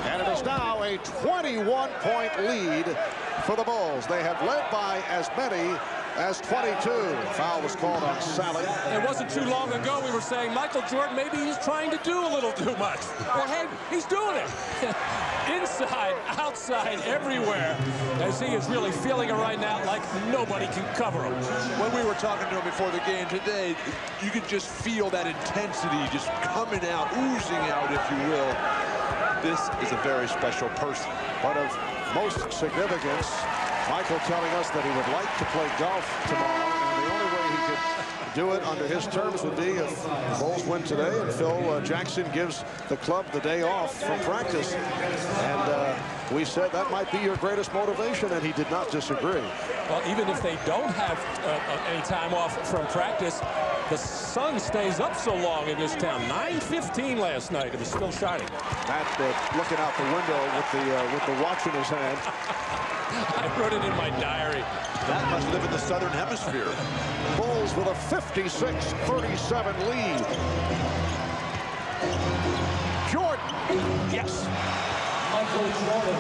And it is now a 21-point lead for the Bulls. They have led by as many as 22. Foul was called on Sally. It wasn't too long ago we were saying Michael Jordan, maybe he's trying to do a little too much. Well, hey, he's doing it. Inside, outside, everywhere. As he is really feeling it right now like nobody can cover him. When we were talking to him before the game today, you could just feel that intensity just coming out, oozing out, if you will. This is a very special person. But of most significance, Michael telling us that he would like to play golf tomorrow, and the only way he could do it under his terms would be if the Bulls win today and Phil Jackson gives the club the day off from practice. And we said that might be your greatest motivation, and he did not disagree. Well, even if they don't have any time off from practice, the sun stays up so long in this town. 9:15 last night. It was still shining. Matt looking out the window with the watch in his hand. I wrote it in my diary. That must live in the southern hemisphere. Bulls with a 56-37 lead. Jordan. Yes.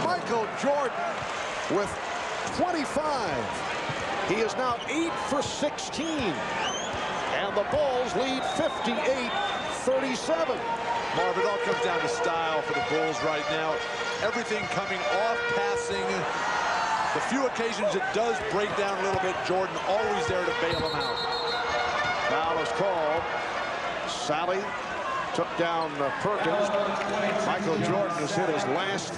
Michael Jordan with 25. He is now 8 for 16. And the Bulls lead 58-37. Marv, it all comes down to style for the Bulls right now. Everything coming off, passing. The few occasions it does break down a little bit, Jordan always there to bail him out. Foul is called. Sally took down Perkins. Michael Jordan has hit his last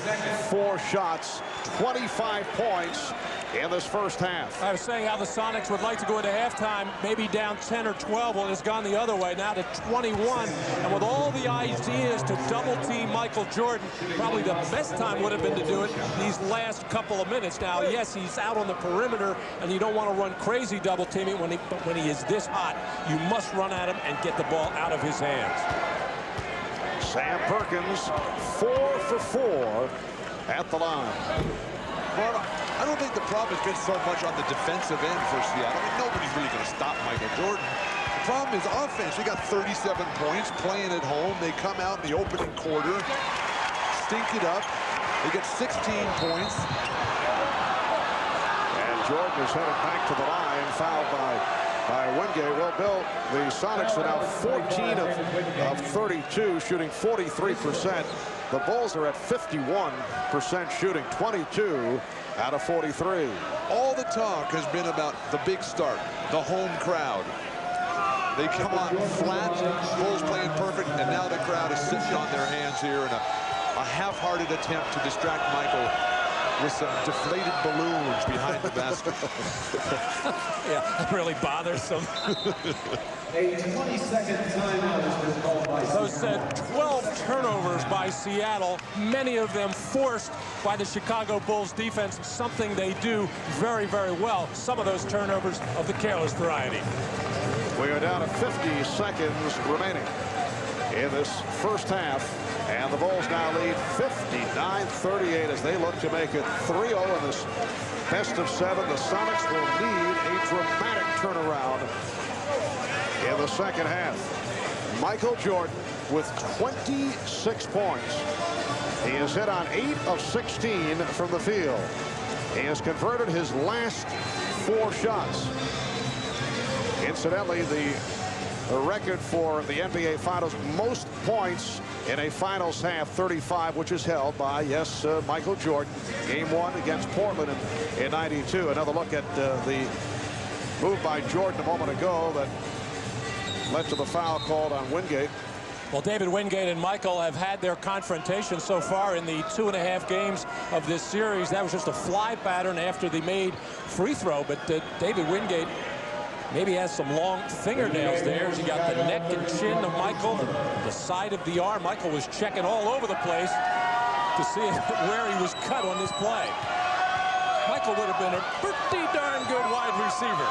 4 shots, 25 points in this first half. I was saying how the Sonics would like to go into halftime, maybe down 10 or 12. Well, it's gone the other way, now to 21. And with all the ideas to double-team Michael Jordan, probably the best time would have been to do it these last couple of minutes. Now, yes, he's out on the perimeter, and you don't want to run crazy double-teaming but when he is this hot, you must run at him and get the ball out of his hands. Sam Perkins, 4 for 4 at the line. Marv, I don't think the problem has been so much on the defensive end for Seattle. I mean, nobody's really going to stop Michael Jordan. The problem is offense. They got 37 points playing at home. They come out in the opening quarter, stink it up. They get 16 points. And Jordan is headed back to the line, fouled by Wingate. Well, Bill, the Sonics are now 14 of 32, shooting 43%. The Bulls are at 51% shooting, 22 out of 43. All the talk has been about the big start, the home crowd. They come on flat, Bulls playing perfect, and now the crowd is sitting on their hands here in a half-hearted attempt to distract Michael with some deflated balloons behind the basket. Yeah, really bothersome. A 20-second timeout has been called by Those 12 turnovers by Seattle, many of them forced by the Chicago Bulls defense, something they do very, very well. Some of those turnovers of the careless variety. We are down to 50 seconds remaining in this first half. And the Bulls now lead 59-38 as they look to make it 3-0 in this best of 7. The Sonics will need a dramatic turnaround in the second half. Michael Jordan with 26 points. He has hit on 8 of 16 from the field. He has converted his last 4 shots. Incidentally, the record for the NBA Finals most points in a finals half, 35, which is held by, yes, Michael Jordan. Game 1 against Portland in 92. Another look at the move by Jordan a moment ago that led to the foul called on Wingate. Well, David Wingate and Michael have had their confrontation so far in the 2.5 games of this series. That was just a fly pattern after the made free throw, but David Wingate maybe has some long fingernails there. He got the neck and chin of Michael, the side of the arm. Michael was checking all over the place to see where he was cut on this play. Michael would have been a pretty darn good wide receiver.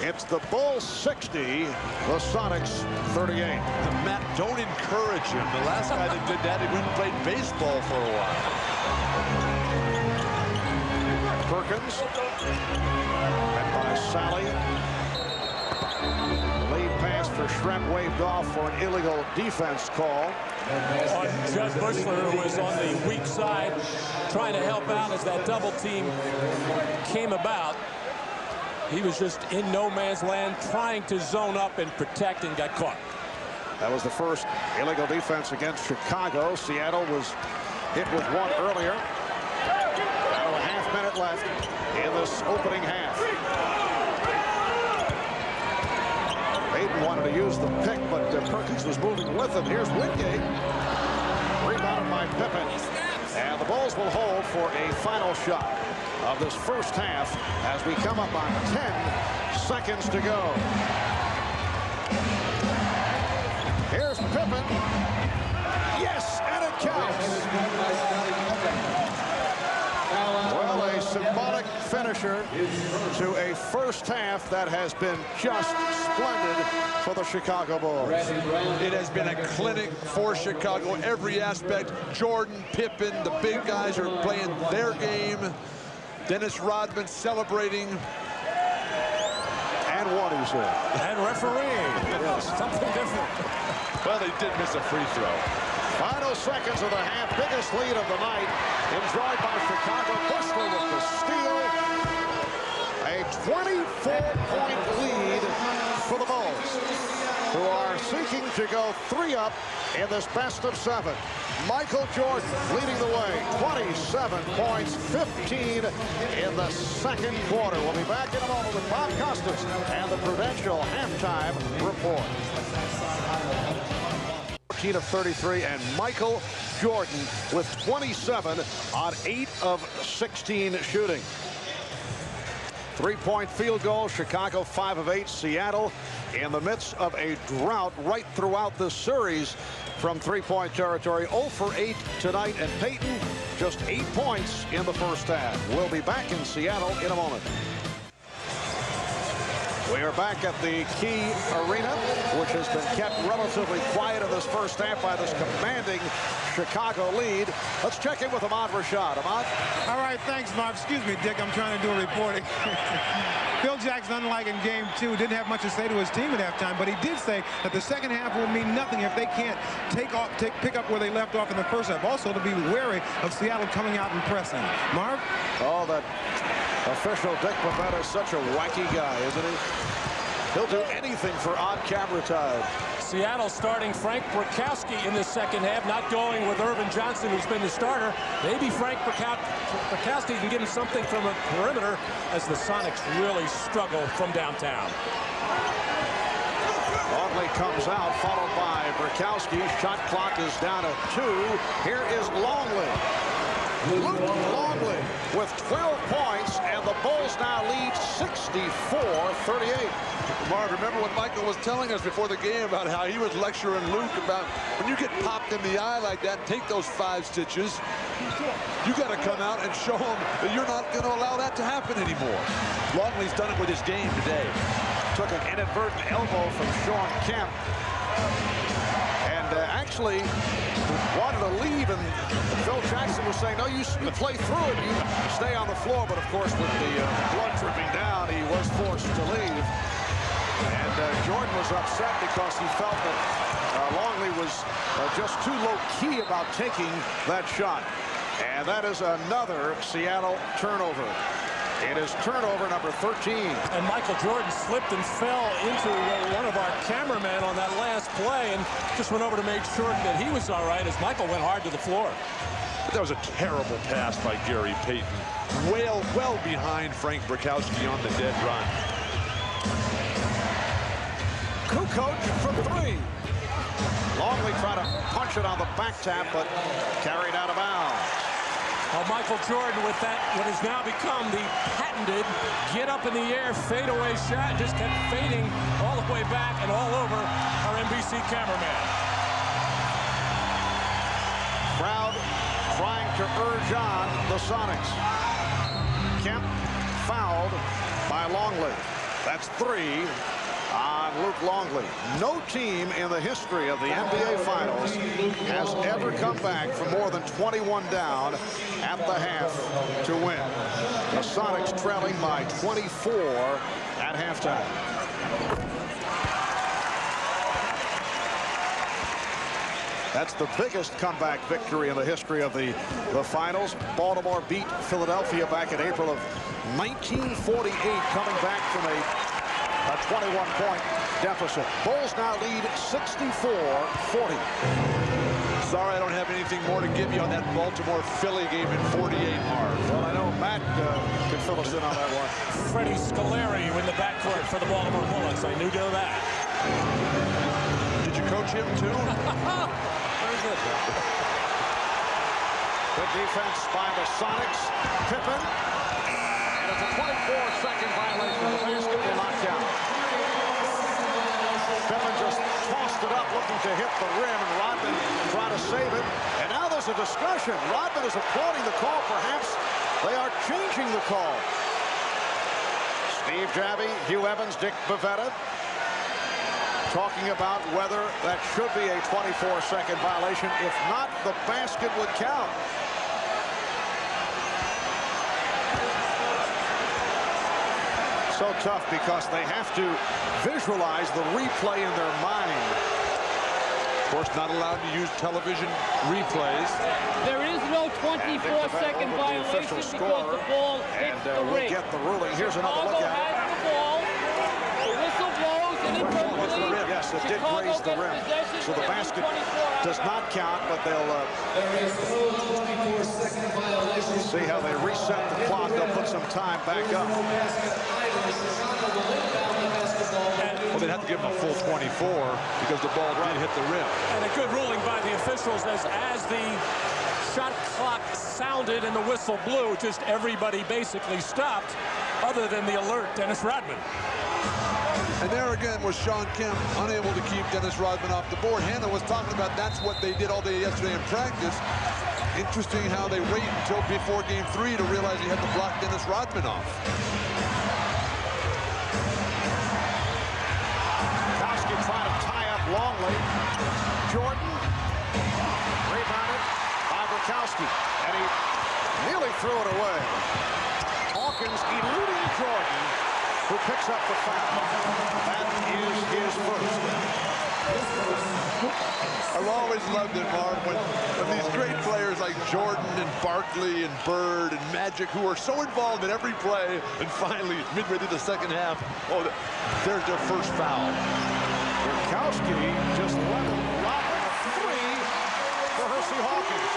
It's the Bulls 60, the Sonics 38. Matt, don't encourage him. The last guy that did that, he went and played baseball for a while. Perkins. And by Sally. The lead pass for Schrempf waved off for an illegal defense call. On Jud Buechler, who was on the weak side, trying to help out as that double team came about. He was just in no man's land, trying to zone up and protect, and got caught. That was the first illegal defense against Chicago. Seattle was hit with one earlier. Now a half-minute left in this opening half. Hayden wanted to use the pick, but Perkins was moving with him. Here's Wingate. Rebounded by Pippen. And the Bulls will hold for a final shot of this first half as we come up on 10 seconds to go. Here's Pippen. Yes, and it counts. Well, a symbolic finisher to a first half that has been just splendid for the Chicago Bulls. It has been a clinic for Chicago. Every aspect. Jordan, Pippen, the big guys are playing their game. Dennis Rodman celebrating. And one is in. And refereeing. Yes. Something different. Well, they did miss a free throw. Final seconds of the half. Biggest lead of the night. Enjoyed by Chicago. Buster with the steal. A 24-point lead for the Bulls, who are seeking to go 3 up in this best of 7. Michael Jordan leading the way. 27 points, 15 in the second quarter. We'll be back in a moment with Bob Costas and the Prudential halftime report. 14 of 33, and Michael Jordan with 27 on 8 of 16 shooting. 3-point field goal. Chicago 5 of 8. Seattle in the midst of a drought right throughout the series from 3-point territory. 0 for 8 tonight, and Payton just 8 points in the first half. We'll be back in Seattle in a moment. We are back at the Key Arena, which has been kept relatively quiet in this first half by this commanding Chicago lead. Let's check in with Ahmad Rashad. Ahmad? All right, thanks, Mark. Excuse me, Dick. I'm trying to do a reporting. Phil Jackson, unlike in Game 2, didn't have much to say to his team at halftime, but he did say that the second half will mean nothing if they can't pick up where they left off in the first half. Also, to be wary of Seattle coming out and pressing. Marv? Oh, that official Dick Bavetta is such a wacky guy, isn't he? He'll do anything for on-camera time. Seattle starting Frank Brickowski in the second half, not going with Irvin Johnson, who's been the starter. Maybe Frank Brickowski can give him something from a perimeter as the Sonics really struggle from downtown. Longley comes out, followed by Brickowski. Shot clock is down to 2. Here is Longley. Luke Longley with 12 points, and the Bulls now lead 64-38. Marv, remember what Michael was telling us before the game about how he was lecturing Luke about when you get popped in the eye like that, take those 5 stitches. You got to come out and show him that you're not going to allow that to happen anymore. Longley's done it with his game today. Took an inadvertent elbow from Sean Kemp, and actually wanted to leave, and Phil Jackson was saying, no, you play through it, you stay on the floor. But of course, with the blood dripping down, he was forced to leave. And Jordan was upset because he felt that Longley was just too low-key about taking that shot. And that is another Seattle turnover. It is turnover number 13. And Michael Jordan slipped and fell into one of our cameramen on that last play and just went over to make sure that he was all right as Michael went hard to the floor. That was a terrible pass by Gary Payton. Well behind Frank Brickowski on the dead run. Kukoc from 3. Longley tried to punch it on the back tap, but carried out of bounds. Well, Michael Jordan with that, what has now become the patented get up in the air fadeaway shot, just kept fading all the way back and all over our NBC cameraman. Crowd trying to urge on the Sonics. Kemp fouled by Longley. That's 3 on Luke Longley. No team in the history of the NBA Finals has ever come back from more than 21 down at the half to win. The Sonics trailing by 24 at halftime. That's the biggest comeback victory in the history of the finals. Baltimore beat Philadelphia back in April of 1948, coming back from a 21-point deficit. Bulls now lead 64-40. Sorry, I don't have anything more to give you on that Baltimore-Philly game in 48, Marv. Well, I know Matt can fill us in on that one. Freddie Scolari in the backcourt for the Baltimore Bullets. I knew that. Did you coach him too? Very good. Good defense by the Sonics. Pippen. And it's a 24-second violation of the basket. Knocked down. Pippen just tossed it up looking to hit the rim, and Rodman trying to save it. And now there's a discussion. Rodman is applauding the call. Perhaps they are changing the call. Steve Javie, Hugh Evans, Dick Bavetta talking about whether that should be a 24-second violation. If not, the basket would count. So tough because they have to visualize the replay in their mind. Of course, not allowed to use television replays. There is no 24-second violation because the ball hits the ring. We'll get the ruling. Here's another look at it. Has the ball. The whistle blows and it goes to the rim. Yes, it did graze the rim. So the basket does not count, but they'll see how they reset the clock. They'll put some time back up. Well, they'd have to give them a full 24 because the ball did hit the rim. And a good ruling by the officials as the shot clock sounded and the whistle blew, just everybody basically stopped other than the alert Dennis Rodman. And there again was Shawn Kemp unable to keep Dennis Rodman off the board. Hannah was talking about that's what they did all day yesterday in practice. Interesting how they wait until before game 3 to realize he had to block Dennis Rodman off. Kowski trying to tie up Longley. Jordan rebounded by Bukowski, and he nearly threw it away. Hawkins eluding Jordan, who picks up the foul. That is his first. I've always loved it, Mark, when these great players like Jordan and Barkley and Bird and Magic, who are so involved in every play, and finally, midway through the second half, there's their first foul. Bukowski just leveled Rodman a 3 for Hersey Hawkins.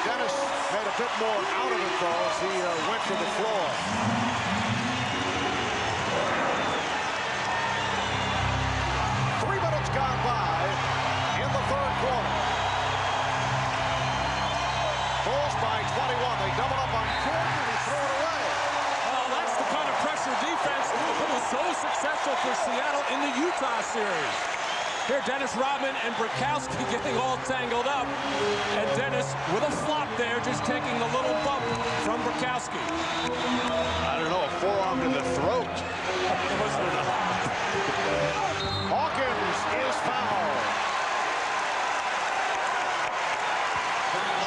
Dennis made a bit more out of it, though, as he went to the floor. 3 minutes gone by in the third quarter. Bulls by 21. They double up on Jordan and he threw it away. Well, that's the kind of pressure defense that was so successful for Seattle in the Utah series. Here, Dennis Rodman and Bukowski getting all tangled up. And Dennis, with a flop there, just taking a little bump from Bukowski. I don't know, a forearm to the throat. Hawkins is fouled.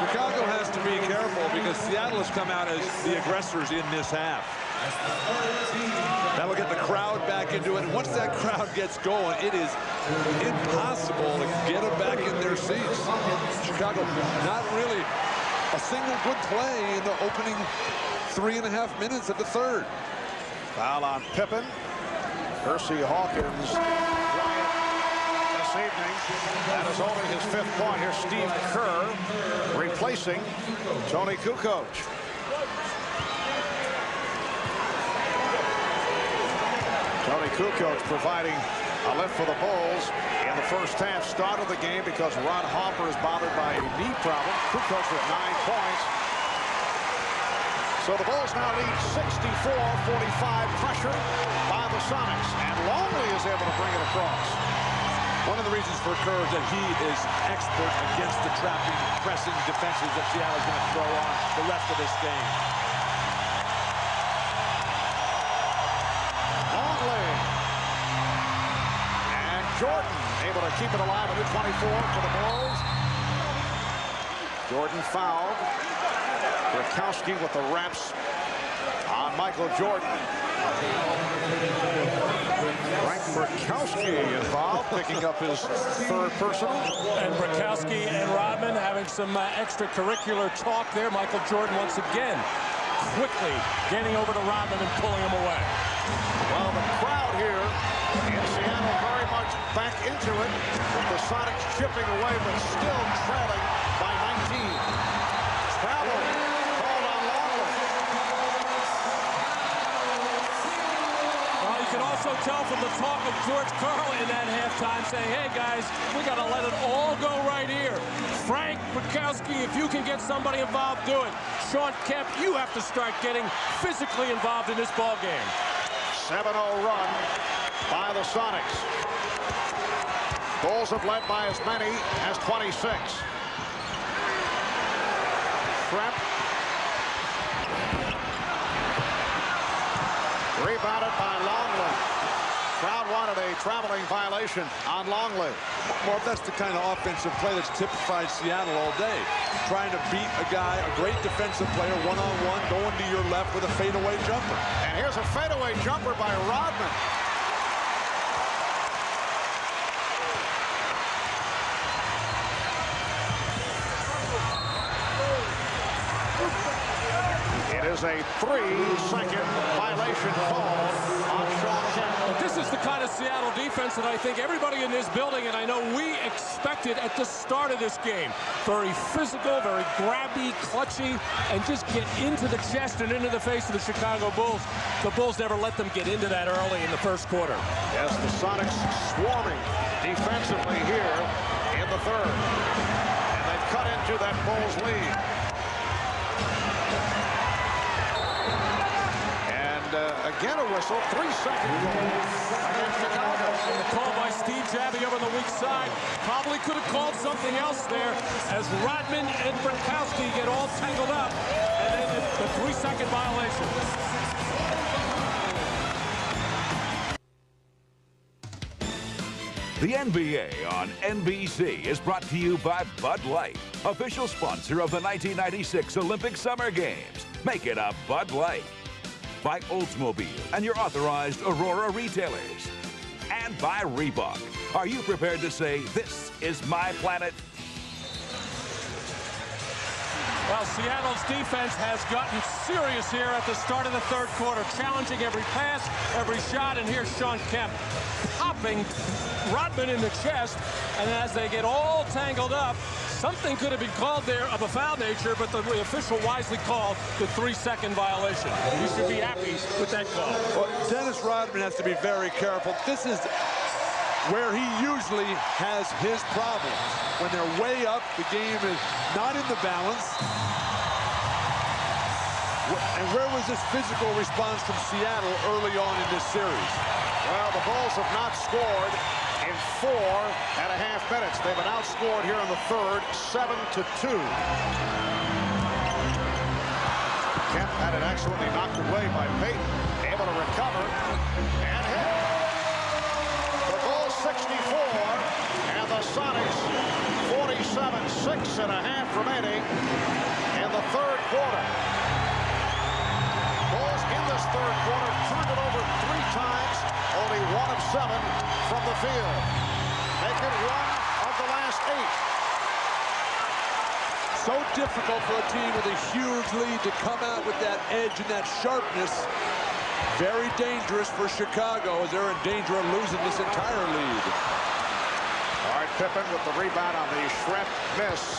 Chicago has to be careful because Seattle has come out as the aggressors in this half. That'll get the crowd back into it. And once that crowd gets going, it is impossible to get them back in their seats. Chicago, not really a single good play in the opening 3.5 minutes of the third. Foul on Pippen. Hersey Hawkins this evening. That is only his 5th point. Here's Steve Kerr replacing Tony Kukoc. Tony Kukoc providing a lift for the Bulls in the first half. Started the game because Ron Harper is bothered by a knee problem. Kukoc with 9 points. So the Bulls now lead 64-45, pressure by the Sonics, and Longley is able to bring it across. One of the reasons for Kerr is that he is expert against the trapping, pressing defenses that Seattle's going to throw on the rest of this game. Longley. And Jordan able to keep it alive. A new 24 for the Bulls. Jordan fouled. Bukowski with the wraps on Michael Jordan. Frank Bukowski involved, picking up his 3rd personal. And Bukowski and Rodman having some extracurricular talk there. Michael Jordan once again quickly getting over to Rodman and pulling him away. Well, the crowd here in Seattle very much back into it, with the Sonics chipping away but still trailing by 19. Travel called on Longley. Well, you can also tell from the talk of George Karl in that halftime saying, hey guys, we got to let it all go right here. Frank Bukowski, if you can get somebody involved, do it. Shawn Kemp, you have to start getting physically involved in this ball game. 7-0 run by the Sonics. Bulls have led by as many as 26. Shrimp. Rebounded by Longley. Crowd wanted a traveling violation on Longley. Well, that's the kind of offensive play that's typified Seattle all day. Trying to beat a guy, a great defensive player, one-on-one, going to your left with a fadeaway jumper. And here's a fadeaway jumper by Rodman. It is a 3-second violation called on Shawn Kemp. This is the kind of Seattle defense that I think everybody in this building, and I know we expected at the start of this game. Very physical, very grabby, clutchy, and just get into the chest and into the face of the Chicago Bulls. The Bulls never let them get into that early in the first quarter. Yes, the Sonics swarming defensively here in the third. And they've cut into that Bulls lead. Again, a whistle, 3 seconds against Chicago. And the call by Steve Javie over the weak side. Probably could have called something else there as Rodman and Brankowski get all tangled up. And then the 3-second violation. The NBA on NBC is brought to you by Bud Light, official sponsor of the 1996 Olympic Summer Games. Make it a Bud Light. By Oldsmobile and your authorized Aurora retailers. And by Reebok. Are you prepared to say, this is my planet? Well, Seattle's defense has gotten serious here at the start of the third quarter, challenging every pass, every shot, and here's Shawn Kemp popping Rodman in the chest, and as they get all tangled up, something could have been called there of a foul nature, but the official wisely called the 3-second violation. You should be happy with that call. Well, Dennis Rodman has to be very careful. This is where he usually has his problems. When they're way up, the game is not in the balance. And where was this physical response from Seattle early on in this series? Well, the Bulls have not scored in 4.5 minutes. They've been outscored here in the third, 7-2. Kemp had it excellently knocked away by Payton, able to recover and hit. The Bulls 64 and the Sonics 47, 6.5 remaining in the third quarter. Bulls in this third quarter turned it over 3 times, only 1 of 7 from the field. Make it 1 of the last 8. So difficult for a team with a huge lead to come out with that edge and that sharpness. Very dangerous for Chicago as they're in danger of losing this entire lead. All right, Pippen with the rebound on the Shrimp miss.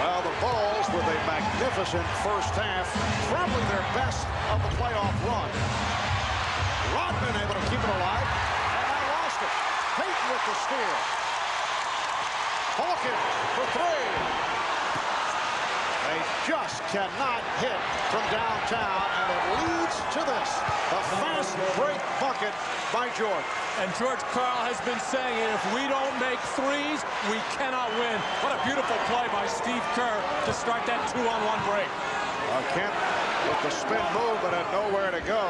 Well, the Bulls with a magnificent first half, probably their best of the playoff run. Rodman able to keep it alive, and I lost it. Payton with the steal. Hawkins for 3. They just cannot hit from downtown, and it leads to this. The fast break bucket by Jordan. And George Karl has been saying it, if we don't make threes, we cannot win. What a beautiful play by Steve Kerr to start that 2-on-1 break. Kemp with the spin move, but had nowhere to go.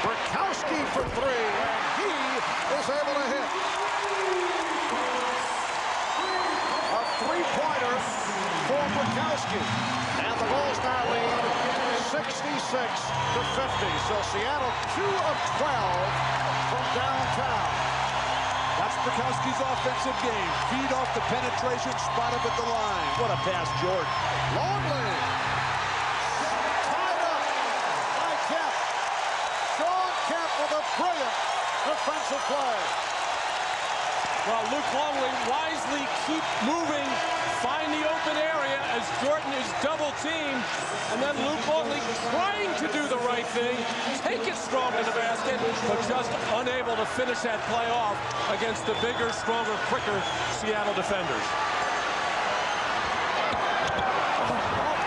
Brankowski for 3, and he is able to hit. A 3-pointer for Brankowski. And the Bulls now lead 66-50. So Seattle 2 of 12 from downtown. That's Brankowski's offensive game. Feed off the penetration, spot up at the line. What a pass, Jordan. Longley. Tied up by Kemp. Shawn Kemp with a brilliant defensive play. Well, Luke Longley wisely keep moving, find the open area as Jordan is double-teamed, and then Luke Longley trying to do the right thing, take it strong to the basket, but just unable to finish that play off against the bigger, stronger, quicker Seattle defenders.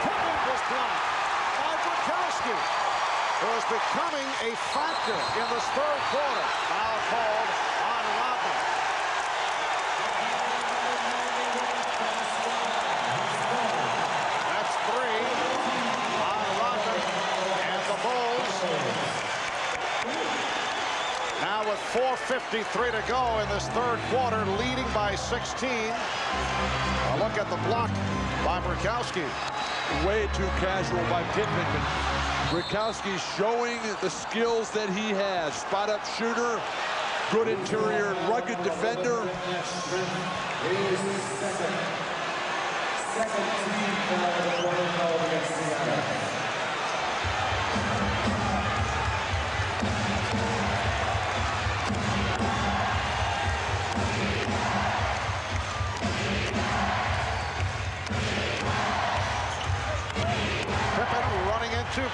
Pippen was blocked by Brankowski. who is becoming a factor in this third quarter. Foul called on Rodman. That's 3 on Rodman. And the Bulls, now with 4:53 to go in this third quarter, leading by 16. A look at the block by Brickowski. Way too casual by Pittman. Brickowski showing the skills that he has. Spot-up shooter, good interior, rugged defender.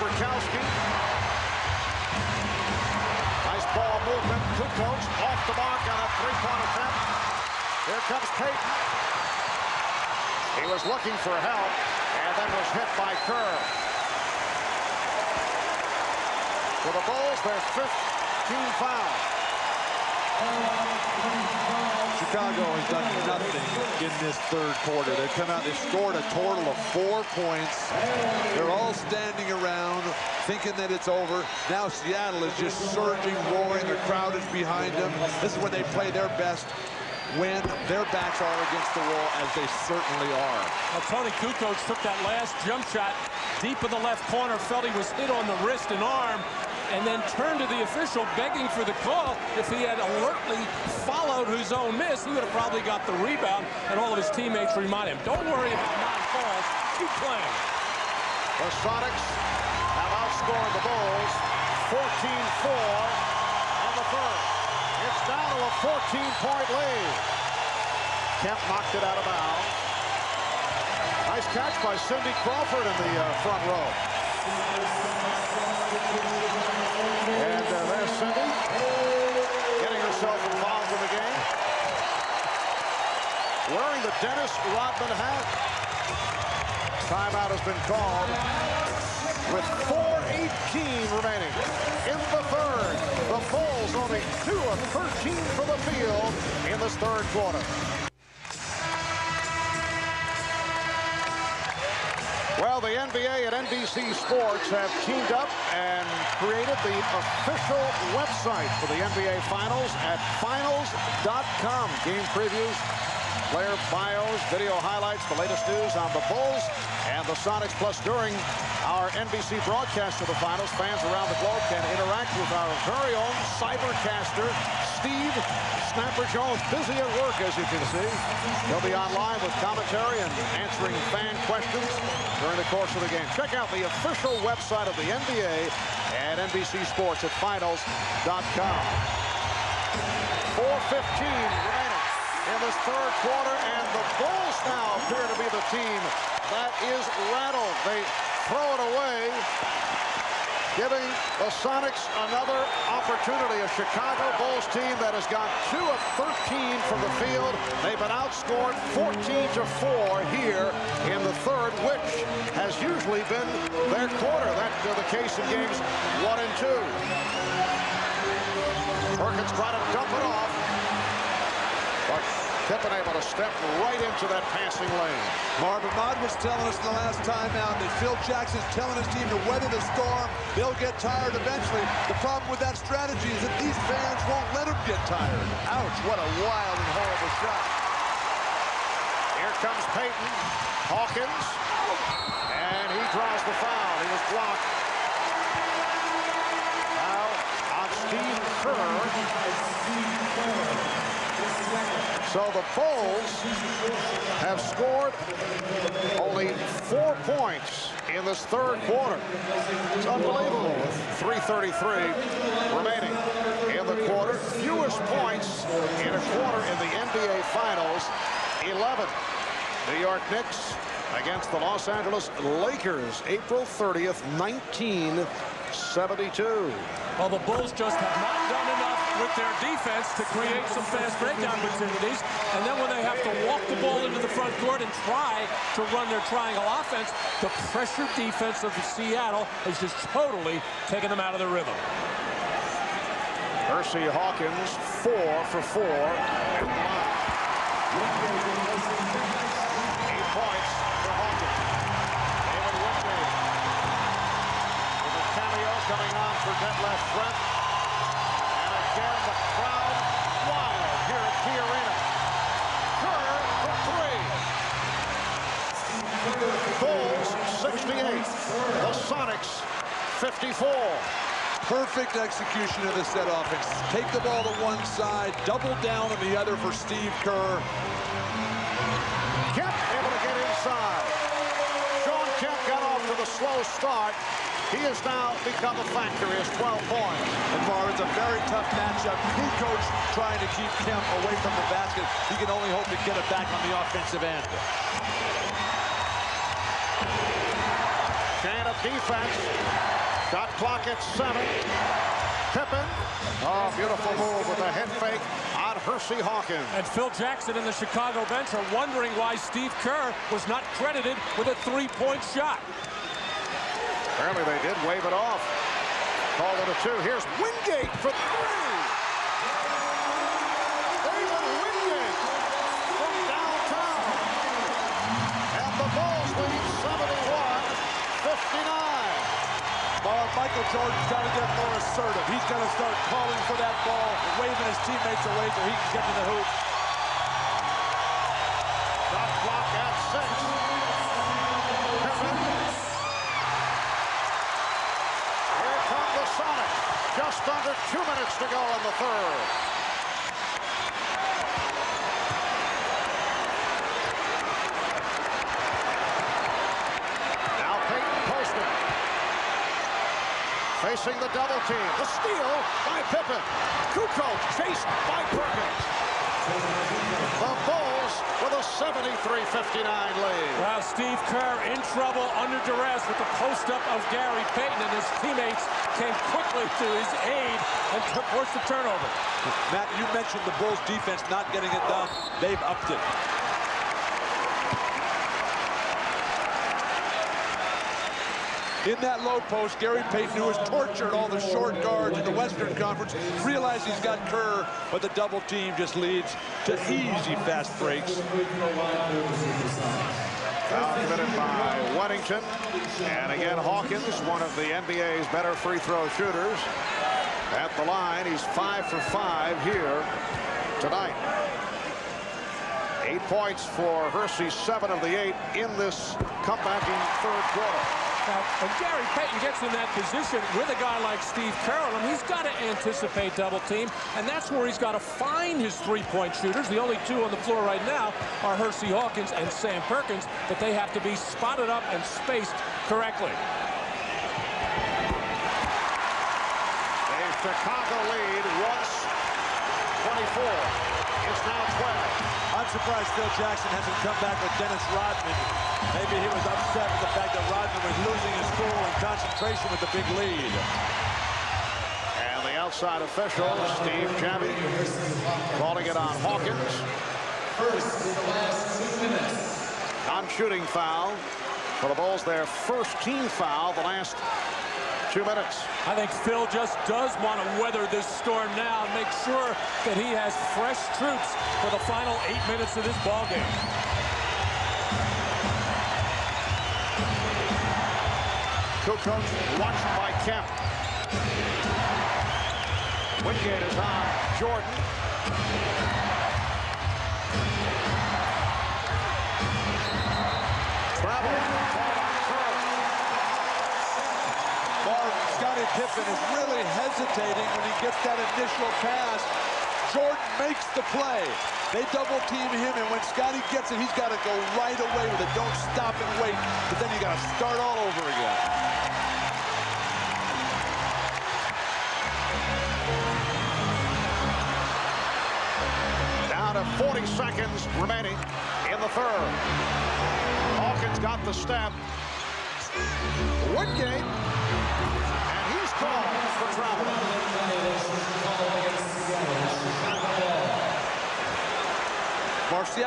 Brickowski. Nice ball movement. Kukoc off the mark on a three-point attempt. Here comes Payton. He was looking for help and then was hit by Kerr. For the Bulls, their 5th team foul. Chicago has done nothing in this third quarter. They've come out, they've scored a total of 4 points. They're all standing around thinking that it's over. Now Seattle is just surging, roaring. The crowd is behind them. This is when they play their best, when their backs are against the wall, as they certainly are. Well, Tony Kukoc took that last jump shot deep in the left corner, felt he was hit on the wrist and arm, and then turned to the official begging for the call. If he had alertly followed his own miss, he would have probably got the rebound, and all of his teammates remind him, don't worry about non-calls, keep playing. The Sonics have outscored the Bulls 14-4 in the third. It's down to a 14-point lead. Kemp knocked it out of bounds. Nice catch by Cindy Crawford in the front row. And there's Cindy getting herself involved in the game. Wearing the Dennis Rodman hat. Timeout has been called with 4:18 remaining in the third. The Bulls only 2 of 13 from the field in this third quarter. Well, the NBA and NBC Sports have teamed up and created the official website for the NBA Finals at finals.com. Game previews, player bios, video highlights, the latest news on the Bulls and the Sonics. Plus, during our NBC broadcast of the Finals, fans around the globe can interact with our very own cybercaster, Steve Snapper Jones, busy at work, as you can see. He'll be online with commentary and answering fan questions during the course of the game. Check out the official website of the NBA and NBC Sports at finals.com. 4:15 remaining in this third quarter, and the Bulls now appear to be the team that is rattled. They throw it away, giving the Sonics another opportunity. A Chicago Bulls team that has got 2 of 13 from the field. They've been outscored 14-4 here in the third, which has usually been their quarter. That's the case in games 1 and 2. Perkins trying to dump it off, but Pippen able to step right into that passing lane. Marvin Ahmad was telling us in the last timeout that Phil Jackson's telling his team to weather the storm. They'll get tired eventually. The problem with that strategy is that these fans won't let them get tired. Ouch, what a wild and horrible shot. Here comes Payton. Hawkins. And he draws the foul. He was blocked. Foul on Steve Kerr. So the Bulls have scored only 4 points in this third quarter. It's unbelievable with 3:33 remaining in the quarter. Fewest points in a quarter in the NBA Finals, 11. New York Knicks against the Los Angeles Lakers, April 30th, 19 72. Well, the Bulls just have not done enough with their defense to create some fast break opportunities. And then when they have to walk the ball into the front court and try to run their triangle offense, the pressure defense of Seattle has just totally taken them out of the rhythm. Hersey Hawkins, 4 for 4. 8 points for Hawkins. David Wingate with a cameo coming on for Detlef Schrempf. And again, the crowd wild here at Key Arena. Kerr for 3. Bulls 68. The Sonics 54. Perfect execution of the set offense. Take the ball to one side, double down on the other for Steve Kerr. Kemp able to get inside. Shawn Kemp got off to the slow start. He has now become a factor. He has 12 points. And Mar, it's a very tough matchup. Kukoc trying to keep Kemp away from the basket. He can only hope to get it back on the offensive end. Can of defense. Shot clock at 7. Pippen. Oh, beautiful move with a head fake on Hersey Hawkins. And Phil Jackson and the Chicago bench are wondering why Steve Kerr was not credited with a three-point shot. Apparently they did wave it off. Called it a 2. Here's Wingate for 3. David Wingate from downtown. And the Bulls lead 71-59. Michael Jordan's got to get more assertive. He's going to start calling for that ball, waving his teammates away so he can get to the hoop. Shot clock at 6. Pippen. Here come the Sonics. Just under 2 minutes to go in the third. Now Payton posted. Facing the double team. The steal by Pippen. Kukoc chased by Perkins. The Bulls with a 73-59 lead. Well, Steve Kerr in trouble under duress with the post-up of Gary Payton, and his teammates came quickly to his aid and forced the turnover. Matt, you mentioned the Bulls defense not getting it done. They've upped it. In that low post, Gary Payton, who has tortured all the short guards in the Western Conference, realized he's got Kerr, but the double team just leads to easy fast breaks. Foul committed by Weddington. And again, Hawkins, one of the NBA's better free throw shooters. At the line, he's 5 for 5 here tonight. 8 points for Hersey, 7 of the 8 in this comebacking third quarter. Now, when Gary Payton gets in that position with a guy like Steve Kerr, he's got to anticipate double team, and that's where he's got to find his three-point shooters. The only two on the floor right now are Hersey Hawkins and Sam Perkins, but they have to be spotted up and spaced correctly. A Chicago lead once 24. It's now 12. I'm surprised Phil Jackson hasn't come back with Dennis Rodman. Maybe he was upset with the fact that Rodman was losing his cool and concentration with the big lead. And the outside official, Steve Javie, calling it on Hawkins. Non-shooting foul for the Bulls, their first team foul the last 2 minutes. I think Phil just does want to weather this storm now and make sure that he has fresh troops for the final 8 minutes of this ballgame. Kukoc watched by Kemp. Wingate is on Jordan. Travel. Scottie Pippen is really hesitating when he gets that initial pass. Jordan makes the play. They double team him, and when Scottie gets it, he's got to go right away with it. Don't stop and wait, but then you got to start all over again. Down to 40 seconds remaining in the third. Hawkins got the step. Wingate, and he's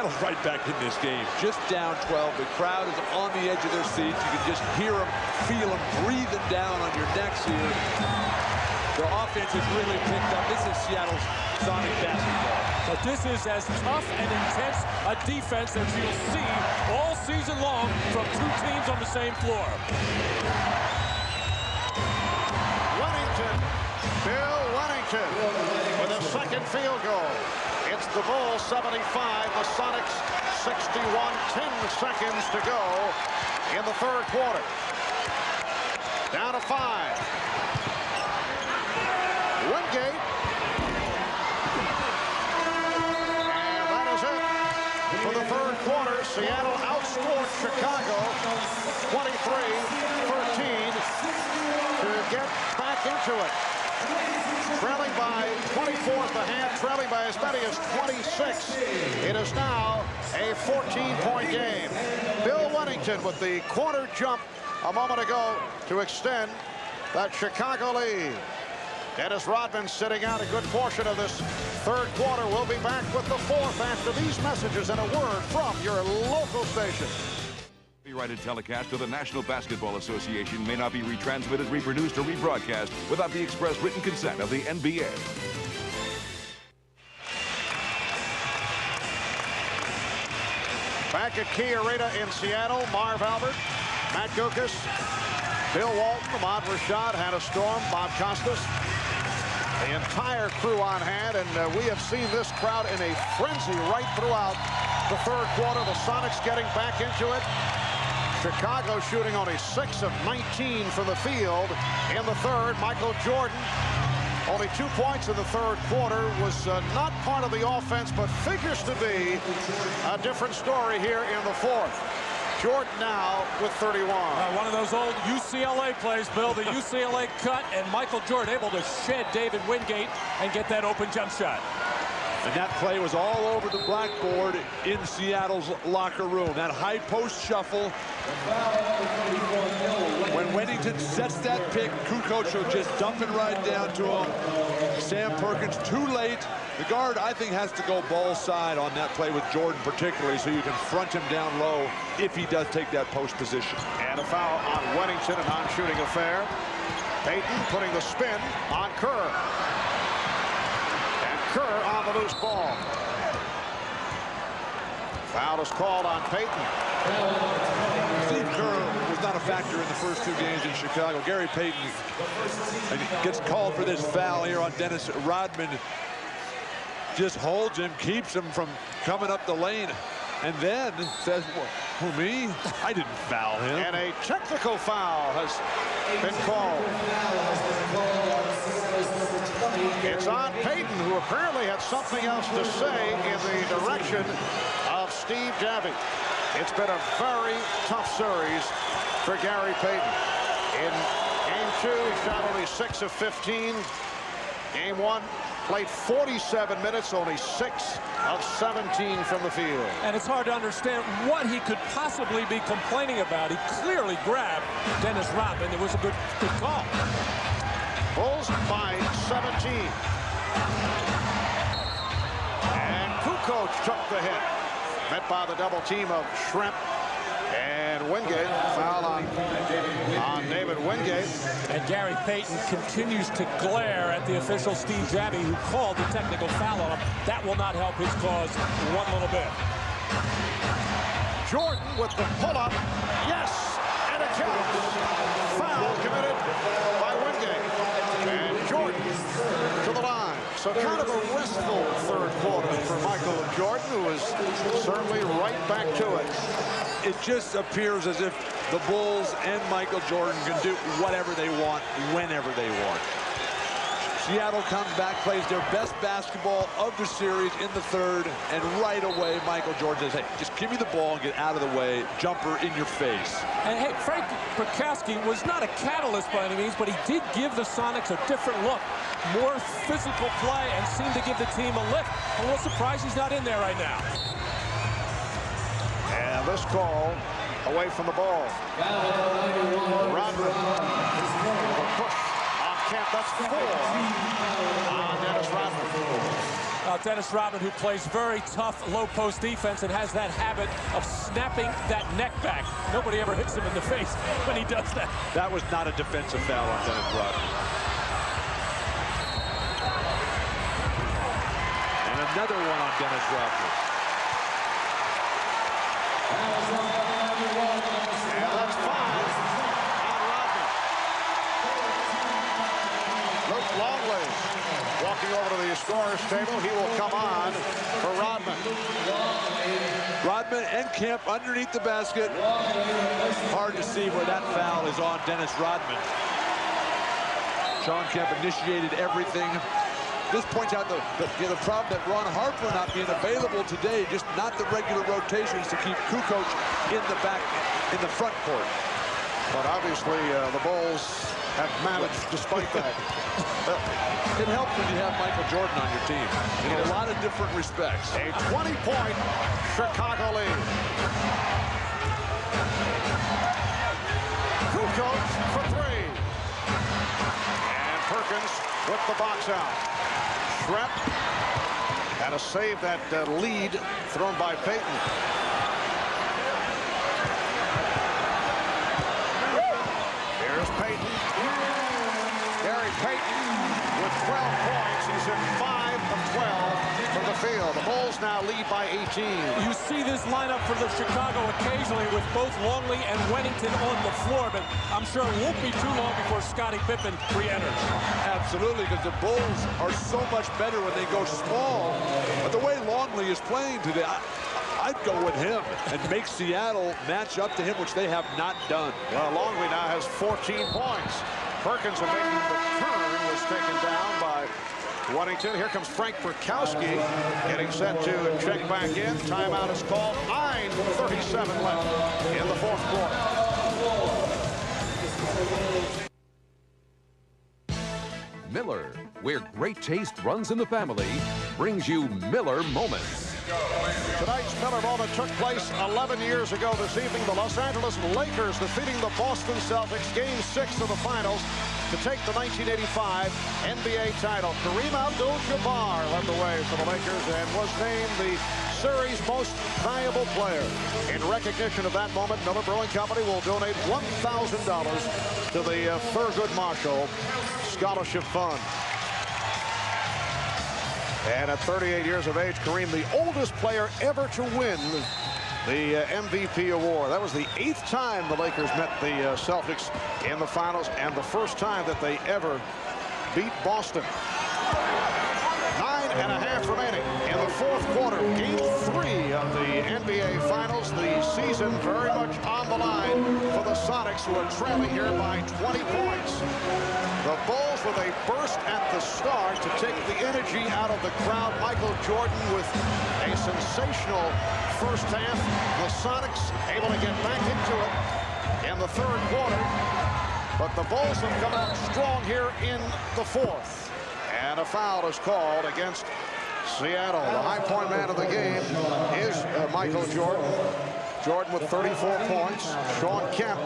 Seattle's right back in this game. Just down 12. The crowd is on the edge of their seats. You can just hear them, feel them breathing down on your necks here. The offense has really picked up. This is Seattle's Sonic basketball. But this is as tough and intense a defense as you'll see all season long from two teams on the same floor. Bill Wennington with a second field goal. It's the Bulls 75, the Sonics 61. 10 seconds to go in the third quarter. Down to 5. Wingate. And that is it for the third quarter. Seattle outscored Chicago 23-13 to get back into it. Trailing by 24 at the half, trailing by as many as 26. It is now a 14-point game. Bill Wennington with the corner jump a moment ago to extend that Chicago lead. Dennis Rodman sitting out a good portion of this third quarter. We'll be back with the fourth after these messages and a word from your local station. Copyrighted telecast of the National Basketball Association may not be retransmitted, reproduced, or rebroadcast without the express written consent of the NBA. Back at Key Arena in Seattle, Marv Albert, Matt Guokas, Bill Walton, Ahmad Rashad, Hannah Storm, Bob Costas. The entire crew on hand, and we have seen this crowd in a frenzy right throughout the third quarter. The Sonics getting back into it. Chicago shooting only 6 of 19 from the field in the third. Michael Jordan, only 2 points in the third quarter, was not part of the offense, but figures to be a different story here in the fourth. Jordan now with 31. One of those old UCLA plays, Bill, the UCLA cut, and Michael Jordan able to shed David Wingate and get that open jump shot. And that play was all over the blackboard in Seattle's locker room. That high post shuffle. When Wennington sets that pick, Kukoc will just dump it right down to him. Sam Perkins too late. The guard, I think, has to go ball side on that play with Jordan particularly, so you can front him down low if he does take that post position. And a foul on Wennington, a non-shooting affair. Payton putting the spin on Kerr. Kerr on the loose ball. Foul is called on Payton. Steve Kerr was not a factor in the first 2 games in Chicago. Gary Payton gets called for this foul here on Dennis Rodman. Just holds him, keeps him from coming up the lane, and then says, who, me? I didn't foul him. And a technical foul has been called. It's on Payton, who apparently had something else to say in the direction of Steve Javie. It's been a very tough series for Gary Payton. In game 2, he shot only 6 of 15. Game 1, played 47 minutes, only 6 of 17 from the field. And it's hard to understand what he could possibly be complaining about. He clearly grabbed Dennis Rodman. It was a good call. Bulls by 17. And Kukoc took the hit. Met by the double team of Shrimp and Wingate. Foul on David Wingate. And Gary Payton continues to glare at the official Steve Javie, who called the technical foul on him. That will not help his cause one little bit. Jordan with the pull-up. Yes! And a count. Foul committed by Wingate. And Jordan to the line. So kind of a restful third quarter for Michael Jordan, who is certainly right back to it. It just appears as if the Bulls and Michael Jordan can do whatever they want, whenever they want. Seattle comes back, plays their best basketball of the series in the third, and right away, Michael Jordan says, hey, just give me the ball and get out of the way. Jumper in your face. And hey, Frank Brickowski was not a catalyst by any means, but he did give the Sonics a different look. More physical play and seemed to give the team a lift. I'm a little surprised he's not in there right now. And this call away from the ball. Rodman. Push on Kemp. That's 4 on Dennis Rodman. about Dennis Rodman, who plays very tough low-post defense and has that habit of snapping that neck back. Nobody ever hits him in the face when he does that. That was not a defensive foul on Dennis Rodman. And another one on Dennis Rodman. And that's 5 on Rodman. Luke Longley walking over to the scorer's table. He will come on for Rodman. Rodman and Kemp underneath the basket. Hard to see where that foul is on Dennis Rodman. Sean Kemp initiated everything. This points out the problem that Ron Harper not being available today, just not the regular rotations to keep Kukoc in the front court. But obviously the Bulls have managed despite that. It helps when you have Michael Jordan on your team in a lot of different respects. A 20-point Chicago lead. Kukoc for 3. And Perkins with the box out. Shrep had to save that lead thrown by Payton. Here's Payton. Gary Payton with 12 points. He's in 5 of 12 from the field. The Bulls now lead by 18. You see this lineup for the Chicago occasionally with both Longley and Wennington on the floor, but I'm sure it won't be too long before Scottie Pippen re-enters. Absolutely, because the Bulls are so much better when they go small. But the way Longley is playing today, I'd go with him and make Seattle match up to him, which they have not done. Well, Longley now has 14 points. Perkins, making the turn, was taken down by Wennington. Here comes Frank Burkowski getting set to check back in. Timeout is called. 9:37 left in the fourth quarter. Miller, where great taste runs in the family, brings you Miller Moments. Tonight's Miller Moment took place 11 years ago this evening. The Los Angeles Lakers defeating the Boston Celtics, Game 6 of the finals, to take the 1985 NBA title. Kareem Abdul-Jabbar led the way for the Lakers and was named the series' most valuable player. In recognition of that moment, Miller Brewing Company will donate $1,000 to the Thurgood Marshall Scholarship Fund. And at 38 years of age, Kareem, the oldest player ever to win the MVP award. That was the 8th time the Lakers met the Celtics in the finals, and the first time that they ever beat Boston. 9.5 remaining in the fourth quarter. Game 3 of the NBA Finals. The season very much on the line for the Sonics, who are trailing here by 20 points. The Bulls with a burst at the start to take the energy out of the crowd. Michael Jordan with a sensational first half. The Sonics able to get back into it in the third quarter. But the Bulls have come out strong here in the fourth. And a foul is called against Seattle. The high point man of the game is Michael Jordan. Jordan with 34 points. Sean Kemp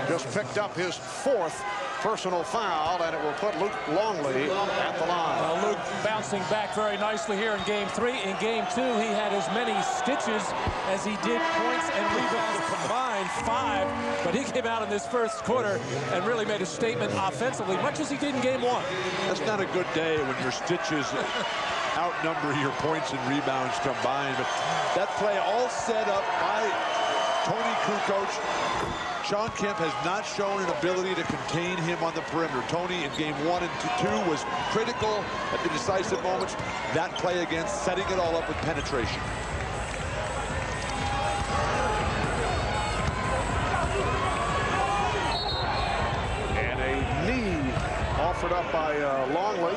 just picked up his 4th personal foul, and it will put Luke Longley at the line. Luke bouncing back very nicely here in Game 3. In Game 2, he had as many stitches as he did points and rebounds combined, 5. But he came out in this first quarter and really made a statement offensively, much as he did in Game 1. That's not a good day when your stitches outnumber your points and rebounds combined. But that play all set up by Tony Kukoc. Sean Kemp has not shown an ability to contain him on the perimeter. Tony in Game 1 and 2 was critical at the decisive moments. That play again, setting it all up with penetration. And a knee offered up by Longley.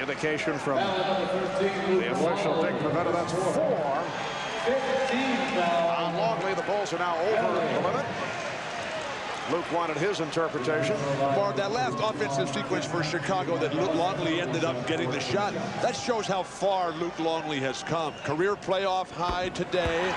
Indication from the official Dick Pavetta. That's 4. On Longley, the Bulls are now over the limit. Luke wanted his interpretation. Mark, that last offensive sequence for Chicago that Luke Longley ended up getting the shot, that shows how far Luke Longley has come. Career playoff high today.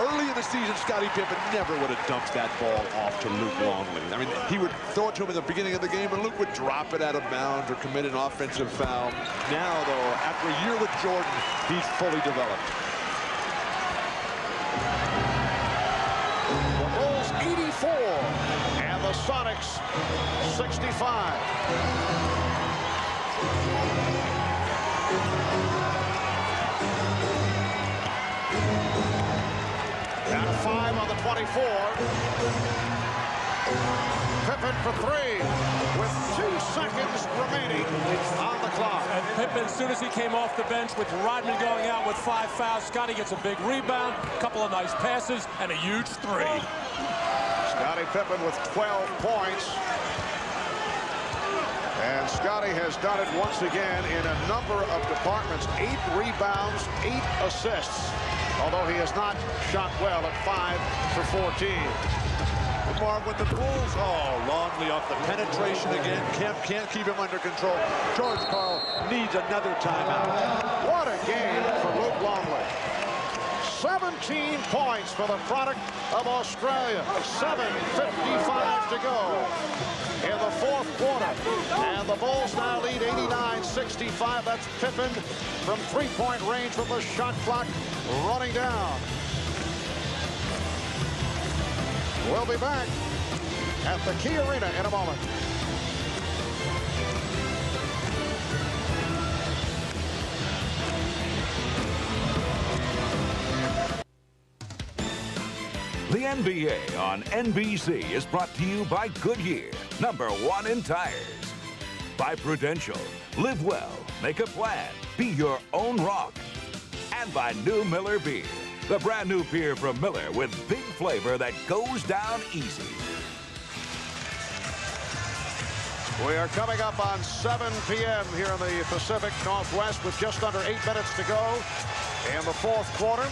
Early in the season, Scottie Pippen never would have dumped that ball off to Luke Longley. I mean, he would throw it to him in the beginning of the game, and Luke would drop it out of bounds or commit an offensive foul. Now, though, after a year with Jordan, he's fully developed. The Bulls 84, and the Sonics 65. Down to 5 on the 24. Pippen for 3 with 2 seconds remaining on the clock. And Pippen, as soon as he came off the bench with Rodman going out with 5 fouls, Scottie gets a big rebound, a couple of nice passes, and a huge 3. Scottie Pippen with 12 points. And Scottie has done it once again in a number of departments. 8 rebounds, 8 assists. Although he has not shot well at 5 for 14. Marv with the Bulls. Oh, Longley off the penetration again. Kemp can't keep him under control. George Karl needs another timeout. What a game for Luke Longley. 17 points for the product of Australia. 7:55 to go in the 4th quarter. And the Bulls now lead 89-65. That's Pippen from 3-point range with the shot clock running down. We'll be back at the Key Arena in a moment. The NBA on NBC is brought to you by Goodyear, #1 in tires. By Prudential, live well, make a plan, be your own rock. And by New Miller Beer, the brand new beer from Miller with big flavor that goes down easy. We are coming up on 7 p.m. here in the Pacific Northwest with just under 8 minutes to go in the 4th quarter.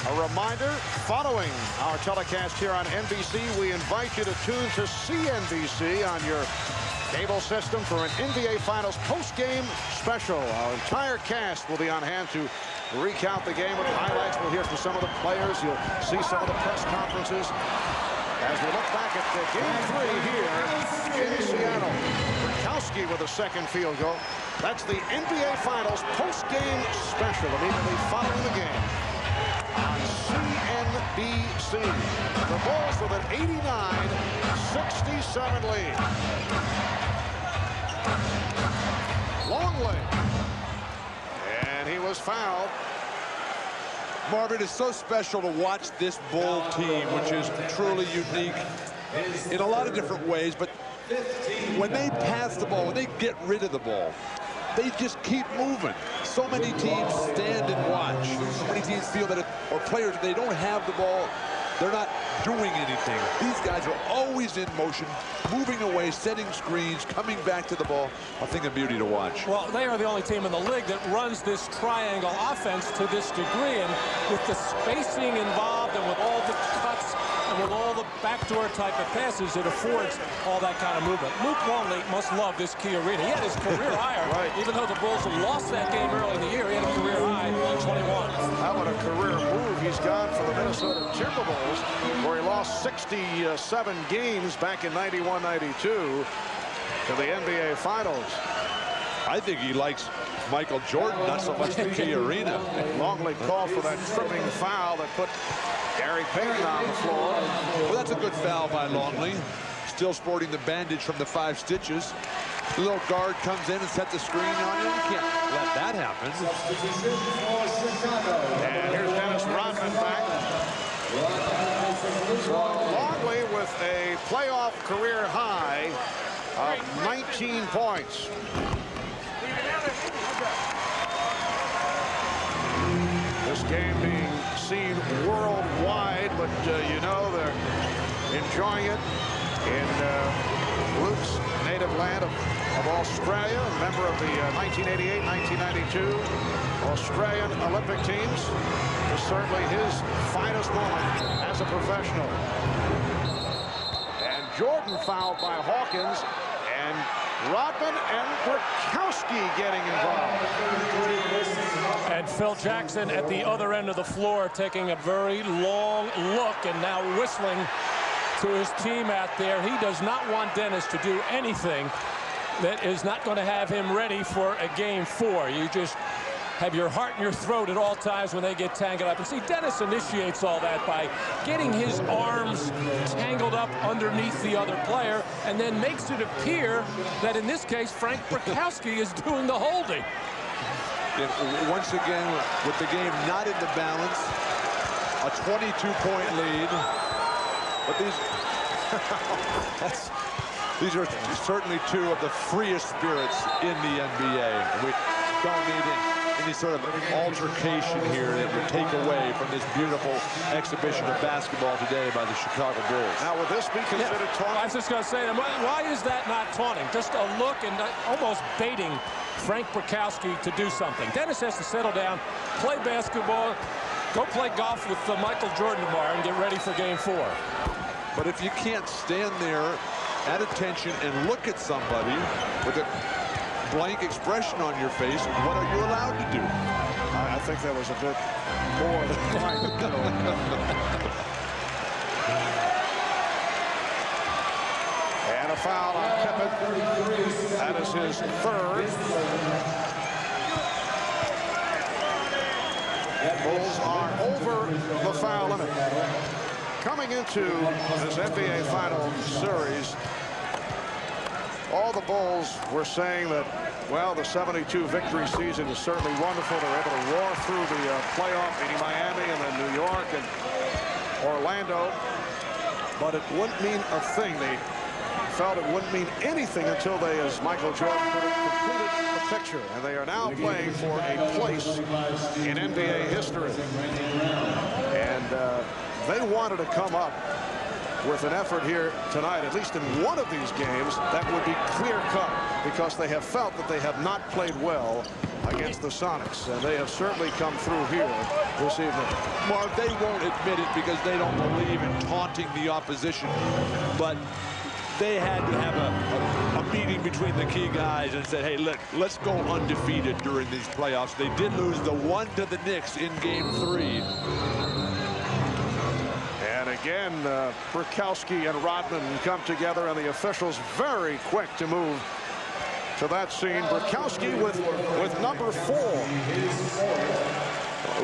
A reminder, following our telecast here on NBC, we invite you to tune to CNBC on your cable system for an NBA Finals post-game special. Our entire cast will be on hand to recount the game with highlights. We'll hear from some of the players. You'll see some of the press conferences as we look back at Game 3 here in Seattle. Gronkowski with a second field goal. That's the NBA Finals post-game special immediately following the game on CNBC. The Bulls with an 89-67 lead. Longley. And he was fouled. Marvin, it's so special to watch this Bull team, which is truly unique in a lot of different ways. But when they pass the ball, when they get rid of the ball, they just keep moving. So many teams stand and watch. So many teams feel that or players, if they don't have the ball, they're not doing anything. These guys are always in motion, moving away, setting screens, coming back to the ball. A thing of beauty to watch. Well, they are the only team in the league that runs this triangle offense to this degree. And with the spacing involved and with all the cuts and with all the backdoor type of passes, it affords all that kind of movement. Luke Longley must love this Key Arena. He had his career high, right. Even though the Bulls have lost that game early in the year, he had a career high on 21. How about a career move he's gone for the Minnesota Timberwolves, where he lost 67 games back in 91-92 to the NBA Finals. I think he likes Michael Jordan, not so much the Key Arena. Longley called for that tripping foul that put Gary Payton on the floor. Well, that's a good foul by Longley. Still sporting the bandage from the 5 stitches. The little guard comes in and sets a screen on you. You can't let that happen. And here's Dennis Rodman back. Longley with a playoff career high of 19 points. This game being seen worldwide, but you know they're enjoying it in Luke's native land of Australia, a member of the 1988-1992 Australian Olympic teams. Is certainly his finest moment as a professional. And Jordan fouled by Hawkins, and Rodman and Gronkowski getting involved. And Phil Jackson at the other end of the floor taking a very long look and now whistling to his team out there. He does not want Dennis to do anything that is not going to have him ready for a game 4. You just have your heart in your throat at all times when they get tangled up. And see, Dennis initiates all that by getting his arms tangled up underneath the other player and then makes it appear that in this case Frank Brickowski is doing the holding. Once again, with the game not in the balance, a 22-point lead. But these are certainly two of the freest spirits in the NBA. We don't need any sort of altercation here that would take away from this beautiful exhibition of basketball today by the Chicago Bulls. Now, would this be considered taunting? I was just going to say, why is that not taunting? Just a look and almost baiting Frank Brickowski to do something. Dennis has to settle down, play basketball, go play golf with Michael Jordan tomorrow and get ready for game 4. But if you can't stand there at attention and look at somebody with a blank expression on your face, what are you allowed to do? I think that was a bit more than right. And a foul on Pippen. That is his 3rd. Bulls are over the foul limit. Coming into this NBA Final Series, all the Bulls were saying that, well, the 72 victory season is certainly wonderful. They're able to roar through the playoff, beating Miami and then New York and Orlando. But it wouldn't mean a thing. They felt it wouldn't mean anything until they, as Michael Jordan put it, completed the picture. And they are now playing for a place in NBA history. And they wanted to come up with an effort here tonight, at least in one of these games, that would be clear-cut, because they have felt that they have not played well against the Sonics, and they have certainly come through here this evening. Marv, they won't admit it because they don't believe in taunting the opposition, but they had to have a meeting between the key guys and said, hey, look, let's go undefeated during these playoffs. They did lose the 1 to the Knicks in game 3. And again, Brickowski and Rodman come together, and the officials very quick to move to that scene. Brickowski with number 4.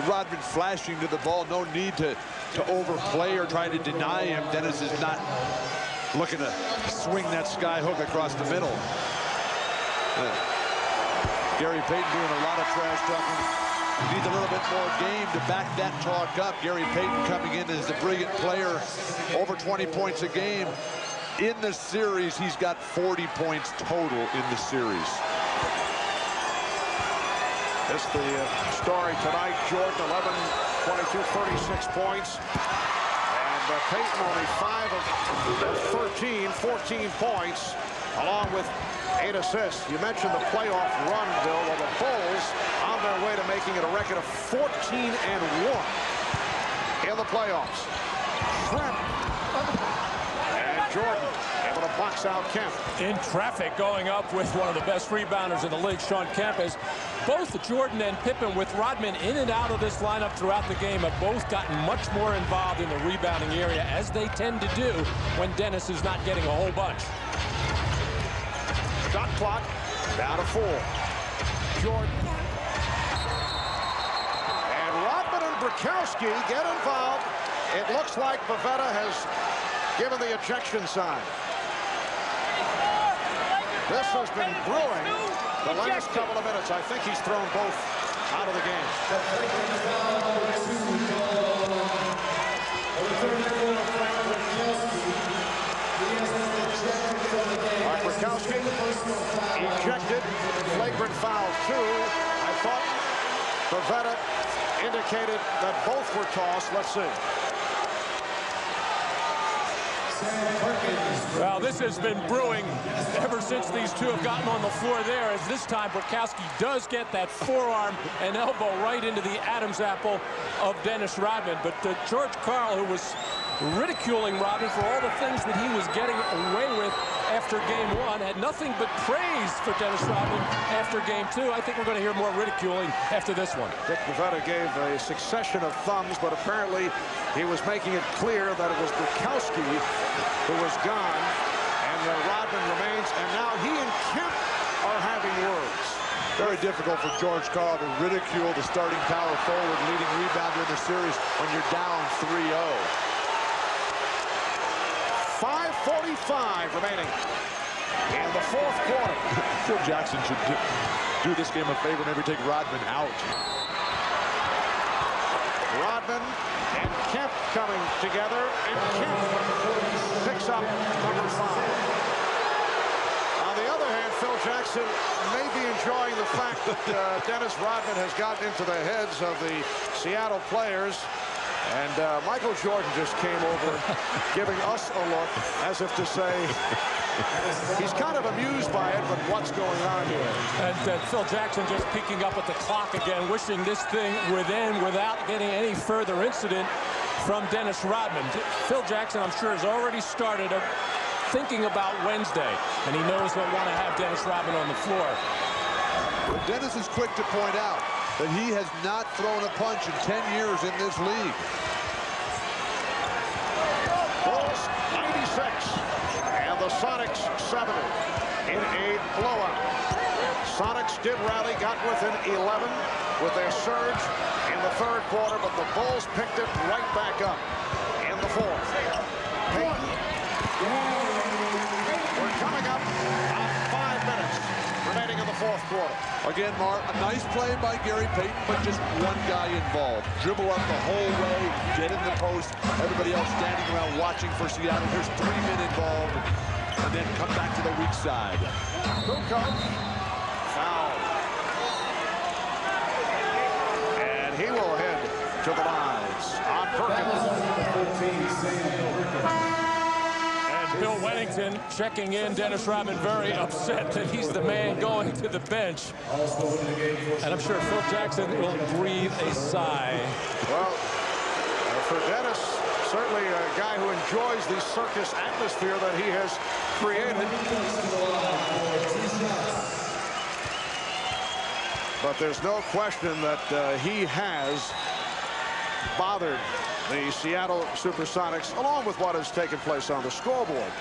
Rodman flashing to the ball. No need to overplay or try to deny him. Dennis is not looking to swing that sky hook across the middle. Gary Payton doing a lot of trash talking. Needs a little bit more game to back that talk up. Gary Payton coming in as a brilliant player, over 20 points a game. In the series, he's got 40 points total in the series. That's the story tonight. Jordan, 11, 22, 36 points. And Payton only 5 of 13, 14 points, along with 8 assists. You mentioned the playoff run, Bill. Well, the Bulls on their way to making it a record of 14-1 in the playoffs. And Jordan able to box out Kemp. In traffic, going up with one of the best rebounders in the league, Shawn Kemp. As both Jordan and Pippen, with Rodman in and out of this lineup throughout the game, have both gotten much more involved in the rebounding area, as they tend to do when Dennis is not getting a whole bunch. Shot clock down to 4. Jordan. And Rodman and Brickowski get involved. It looks like Pavetta has given the ejection sign. This has been brewing the last couple of minutes. I think he's thrown both out of the game. Brickowski ejected, flagrant foul 2. I thought Pavetta indicated that both were tossed. Let's see. Well, this has been brewing ever since these two have gotten on the floor there, as this time Brickowski does get that forearm and elbow right into the Adam's apple of Dennis Rodman. But George Karl, who was ridiculing Rodman for all the things that he was getting away with after Game 1. Had nothing but praise for Dennis Rodman after Game 2. I think we're going to hear more ridiculing after this one. Dick Bavetta gave a succession of thumbs, but apparently he was making it clear that it was Bukowski who was gone, and Rodman remains, and now he and Kemp are having words. Very difficult for George Karl to ridicule the starting power forward, leading rebounder in the series when you're down 3-0. 5:45 remaining in the fourth quarter. Phil Jackson should do this game a favor, maybe take Rodman out. Rodman and Kemp coming together, and Kemp picks up number 5. On the other hand, Phil Jackson may be enjoying the fact that Dennis Rodman has gotten into the heads of the Seattle players. And Michael Jordan just came over giving us a look as if to say he's kind of amused by it, but what's going on here? And Phil Jackson just peeking up at the clock again, wishing this thing would end without getting any further incident from Dennis Rodman. Phil Jackson, I'm sure, has already started thinking about Wednesday, and he knows they'll want to have Dennis Rodman on the floor. Dennis is quick to point out that he has not thrown a punch in 10 years in this league. Bulls 96 and the Sonics 70 in a blowout. Sonics did rally, got within 11 with their surge in the third quarter, but the Bulls picked it right back up in the fourth. We're coming up on 5 minutes remaining in the fourth quarter. Again, Mark, a nice play by Gary Payton, but just one guy involved. Dribble up the whole way, get in the post. Everybody else standing around watching for Seattle. Here's 3 men involved, and then come back to the weak side. Kukoc, foul. And he will head to the lines on Perkins. Bill Wennington checking in. Dennis Rodman very upset that he's the man going to the bench. And I'm sure Phil Jackson will breathe a sigh. Well, for Dennis, certainly a guy who enjoys the circus atmosphere that he has created. But there's no question that he has bothered the Seattle Supersonics, along with what has taken place on the scoreboard.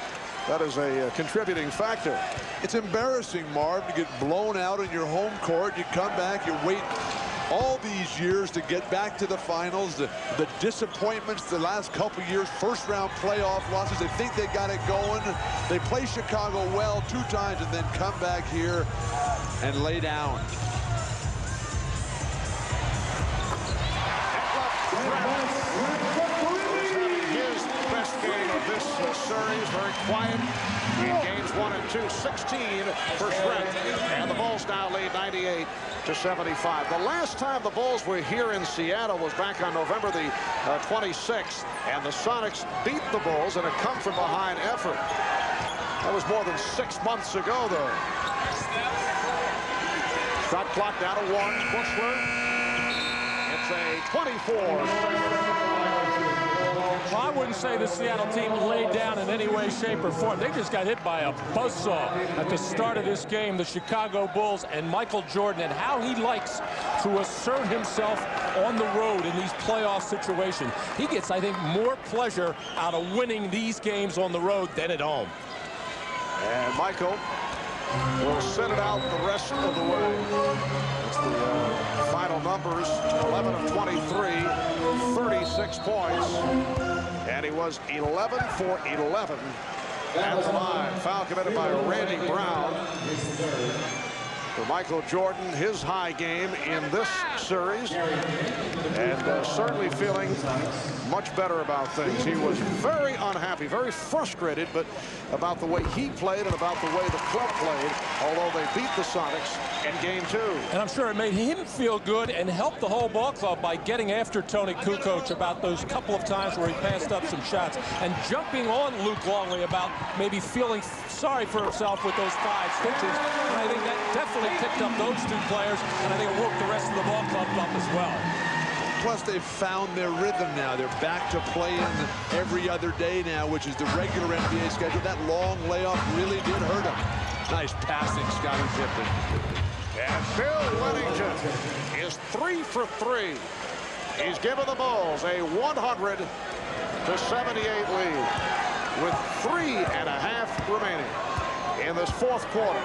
That is a contributing factor. It's embarrassing, Marv, to get blown out in your home court. You come back, you wait all these years to get back to the finals. The disappointments the last couple years, first-round playoff losses. They think they got it going. They play Chicago well 2 times and then come back here and lay down. His best game of this series, very quiet in games 1 and 2, 16 for Shred, and the Bulls now lead 98-75. The last time the Bulls were here in Seattle was back on November the 26th, and the Sonics beat the Bulls in a come-from-behind effort. That was more than 6 months ago, though. Shot clock down to 1. Bushler. It's a 24. Well, I wouldn't say the Seattle team laid down in any way, shape, or form. They just got hit by a buzzsaw at the start of this game, the Chicago Bulls and Michael Jordan, and how he likes to assert himself on the road in these playoff situations. He gets, I think, more pleasure out of winning these games on the road than at home. And Michael will sit it out the rest of the way. That's the final numbers, 11 of 23, 36 points. And he was 11 for 11 at the line. Foul committed by Randy Brown. For Michael Jordan, his high game in this series, and certainly feeling much better about things. He was very unhappy, very frustrated, but about the way he played and about the way the club played, although they beat the Sonics in game 2. And I'm sure it made him feel good and helped the whole ball club by getting after Tony Kukoc about those couple of times where he passed up some shots and jumping on Luke Longley about maybe feeling sorry for himself with those 5 stitches. And I think that definitely picked up those 2 players, and I think it woke the rest of the ball club up as well. plus they've found their rhythm now. They're back to playing every other day now, which is the regular NBA schedule. That long layoff really did hurt them. Nice passing, Scottie Pippen. And Bill Wennington is 3 for 3. He's given the Bulls a 100-78 lead with 3.5 remaining in this fourth quarter.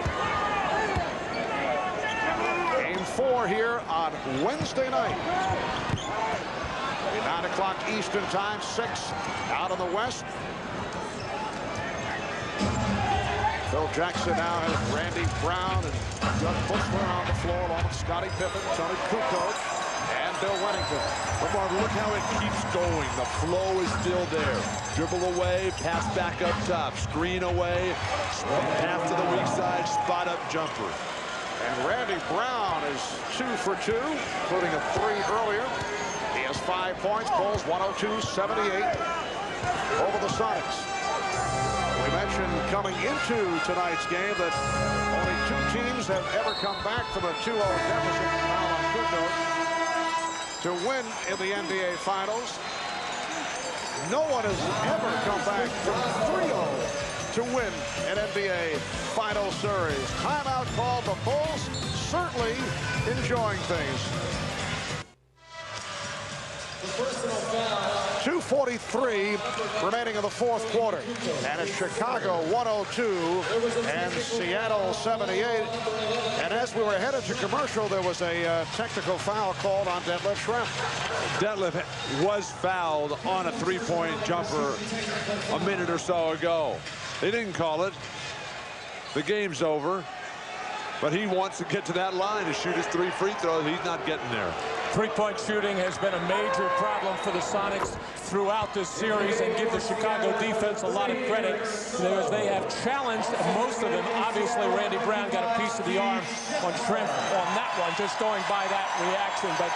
Game 4 here on Wednesday night. 9 o'clock Eastern time, 6 out in the West. Phil Jackson now has Randy Brown and Doug Bushler on the floor, along with Scottie Pippen, Tony Kukoc, and Bill Wennington. But Marvin, look how it keeps going. The flow is still there. Dribble away, pass back up top, screen away, pass to the weak side, spot up jumper. And Randy Brown is 2 for 2, including a 3 earlier. He has 5 points. Bulls 102-78 over the Sonics. We mentioned coming into tonight's game that only 2 teams have ever come back from a 2-0 deficit to win in the NBA Finals. No one has ever come back from 3-0 to win an NBA Final Series. Timeout called. The Bulls certainly enjoying things. 2:43 remaining in the fourth quarter. And it's Chicago 102 and Seattle 78. And as we were headed to commercial, there was a technical foul called on Detlef Schrempf. Detlef was fouled on a three-point jumper a minute or so ago. They didn't call it. The game's over. But he wants to get to that line to shoot his 3 free throws. He's not getting there. Three-point shooting has been a major problem for the Sonics throughout this series, and give the Chicago defense a lot of credit as they have challenged most of them. Obviously, Randy Brown got a piece of the arm on Schrempf on that one, just going by that reaction. But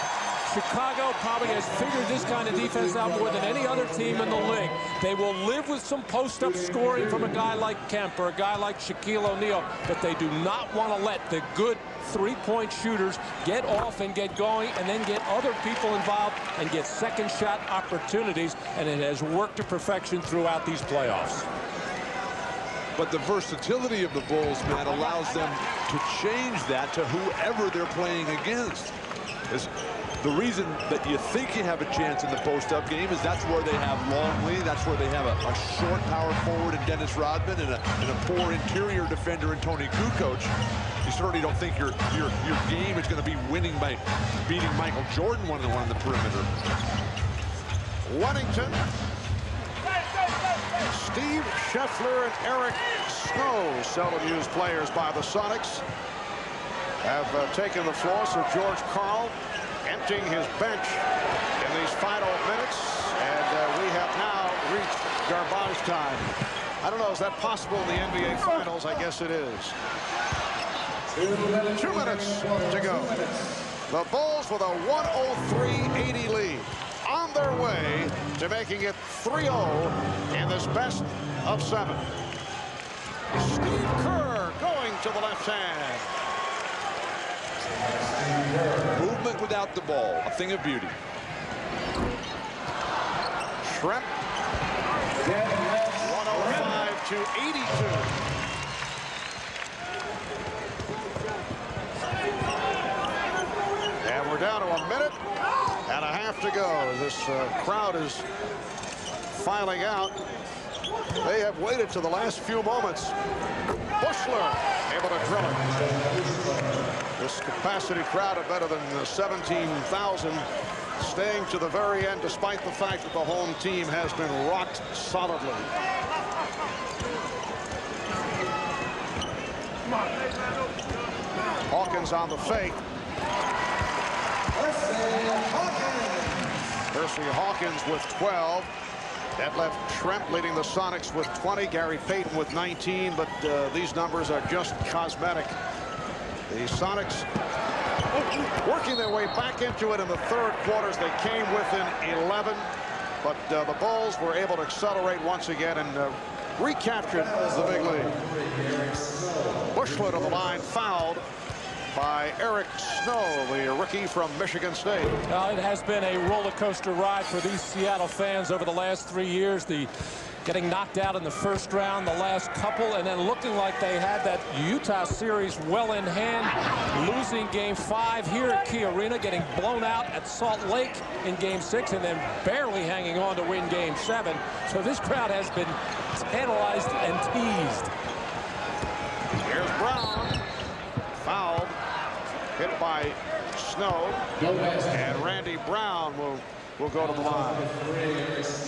Chicago probably has figured this kind of defense out more than any other team in the league. They will live with some post-up scoring from a guy like Kemp or a guy like Shaquille O'Neal, but they do not want to let the good three-point shooters get off and get going, and then get other people involved and get second shot opportunities, and it has worked to perfection throughout these playoffs. But the versatility of the Bulls, Matt, allows them to change that to whoever they're playing against. The reason that you think you have a chance in the post-up game is that's where they have Longley, that's where they have a short power forward in Dennis Rodman and a poor interior defender in Tony Kukoc. You certainly don't think your game is going to be winning by beating Michael Jordan one-on-one on the perimeter. Wennington, Steve Scheffler and Eric Snow, seldom used players by the Sonics, have taken the floor. So George Karl emptying his bench in these final minutes, and we have now reached garbage time. I don't know, is that possible in the NBA Finals? I guess it is. 2 minutes to go. The Bulls with a 103-80 lead, on their way to making it 3-0 in this best of 7. Steve Kerr going to the left hand. Movement without the ball, a thing of beauty. Schrempf, 105-82. And we're down to a minute and a half to go. This crowd is filing out. They have waited to the last few moments. Bushler able to drill it. This capacity crowd of better than 17,000 staying to the very end, despite the fact that the home team has been rocked solidly. Hawkins on the fake. Percy Hawkins with 12. Detlef Schrempf leading the Sonics with 20. Gary Payton with 19, but these numbers are just cosmetic. The Sonics working their way back into it in the third quarters. They came within 11, but the Bulls were able to accelerate once again and recaptured the big lead. Bushler to the line, fouled by Eric Snow, the rookie from Michigan State. Well, it has been a roller coaster ride for these Seattle fans over the last 3 years. Getting knocked out in the first round, the last couple, and then looking like they had that Utah series well in hand, losing Game 5 here at Key Arena, getting blown out at Salt Lake in Game 6, and then barely hanging on to win Game 7. So this crowd has been tantalized and teased. Here's Brown, fouled, hit by Snow, and Randy Brown will go to the line.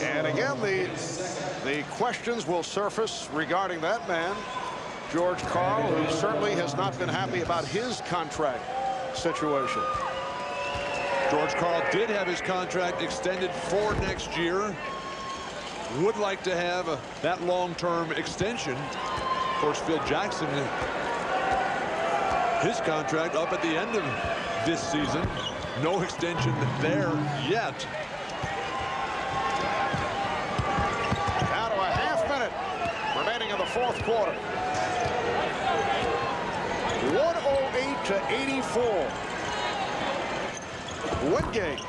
And again, the questions will surface regarding that man, George Karl, who certainly has not been happy about his contract situation. George Karl did have his contract extended for next year. Would like to have that long-term extension. Of course, Phil Jackson, his contract up at the end of this season. No extension there yet. Down to a half minute remaining in the fourth quarter. 108 to 84. Wingate.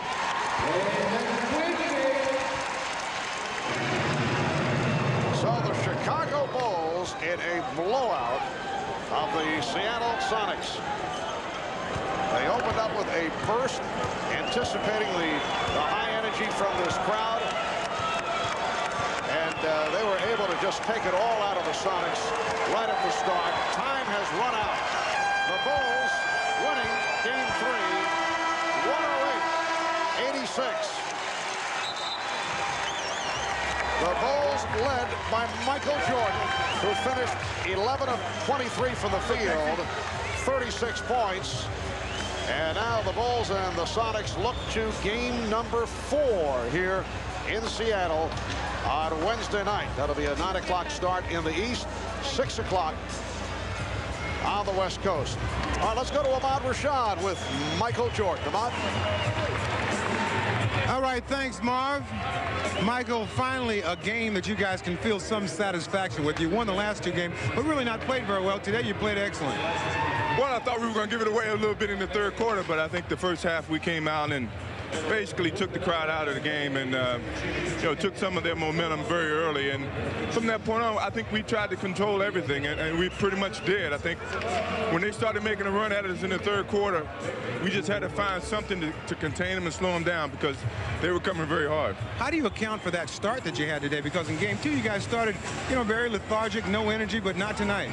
So the Chicago Bulls in a blowout of the Seattle Sonics. They opened up with a burst, anticipating the high energy from this crowd. And they were able to just take it all out of the Sonics right at the start. Time has run out. The Bulls winning Game 3, 108-86. The Bulls led by Michael Jordan, who finished 11 of 23 from the field, 36 points. And now the Bulls and the Sonics look to game number 4 here in Seattle on Wednesday night. That'll be a 9 o'clock start in the East, 6 o'clock on the West Coast. All right, let's go to Ahmad Rashad with Michael Jordan. Ahmad? All right, thanks, Marv. Michael, finally a game that you guys can feel some satisfaction with. You won the last 2 games, but really not played very well. Today you played excellent. Well, I thought we were going to give it away a little bit in the third quarter, but I think the first half we came out and basically took the crowd out of the game and took some of their momentum very early. And from that point on, I think we tried to control everything, and we pretty much did. I think when they started making a run at us in the third quarter, we just had to find something to contain them and slow them down because they were coming very hard. How do you account for that start that you had today? Because in Game 2, you guys started, very lethargic, no energy, but not tonight.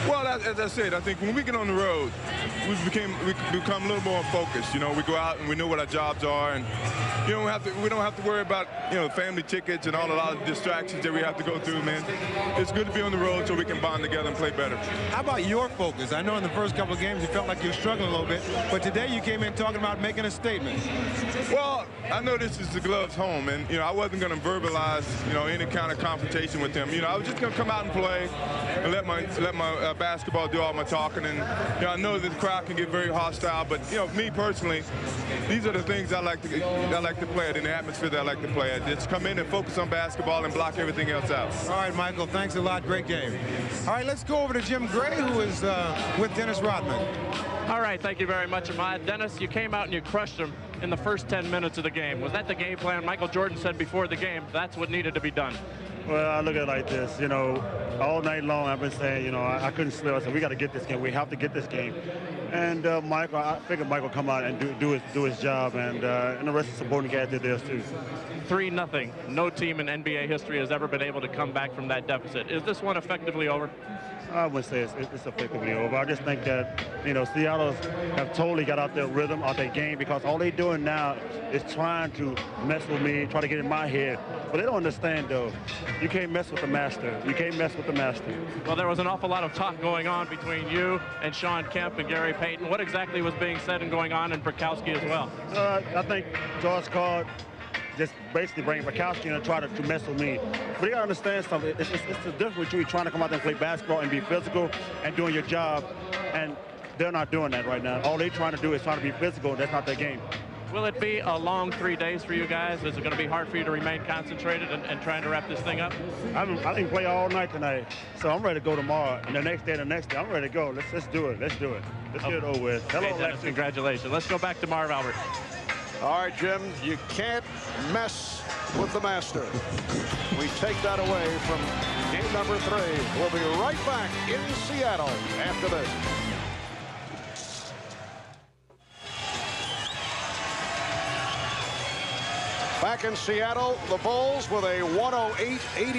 Well, as I said, I think when we get on the road, we become a little more focused. We go out and we know what our jobs are, and we don't have to worry about family tickets and a lot of distractions that we have to go through, man. It's good to be on the road so we can bond together and play better. How about your focus? I know in the first couple of games you felt like you were struggling a little bit, but today you came in talking about making a statement. Well, I know this is the Gloves home, and I wasn't going to verbalize any kind of confrontation with them. I was just going to come out and play and let my basketball do all my talking. And I know that the crowd can get very hostile, but me personally, these are the things I like to play at, in the atmosphere that I like to play at. Just come in and focus on basketball and block everything else out. All right, Michael, thanks a lot. Great game. All right, let's go over to Jim Gray, who is with Dennis Rodman. All right, thank you very much, Ahmad. Dennis, you came out and you crushed him in the first 10 minutes of the game. Was that the game plan? Michael Jordan said before the game that's what needed to be done. Well, I look at it like this, all night long I've been saying, I couldn't sleep. I said, we got to get this game. We have to get this game. And Michael, I figured Michael would come out and do his job, and the rest of the supporting cast did theirs too. 3-0. No team in NBA history has ever been able to come back from that deficit. Is this one effectively over? I wouldn't say it's effectively over. I just think that, Seattle have totally got out their rhythm, out their game, because all they're doing now is trying to mess with me, try to get in my head. But they don't understand, though. You can't mess with the master. You can't mess with the master. Well, there was an awful lot of talk going on between you and Shawn Kemp and Gary Payton. What exactly was being said and going on in Bukowski as well? I think George Karl just basically bring Bukowski in and try to mess with me. But you got to understand something. It's the difference between trying to come out there and play basketball and be physical and doing your job. And they're not doing that right now. All they're trying to do is trying to be physical. That's not their game. Will it be a long 3 days for you guys? Is it going to be hard for you to remain concentrated and trying to wrap this thing up? I didn't play all night tonight, so I'm ready to go tomorrow. And the next day, I'm ready to go. Let's do it. Let's do it. Let's get it over with. Hello, Okay, Dennis, Alexi. congratulations. Let's go back to Marv Albert. All right, Jim, you can't mess with the master. We take that away from game number 3. We'll be right back in Seattle after this. Back in Seattle, the Bulls with a 108-80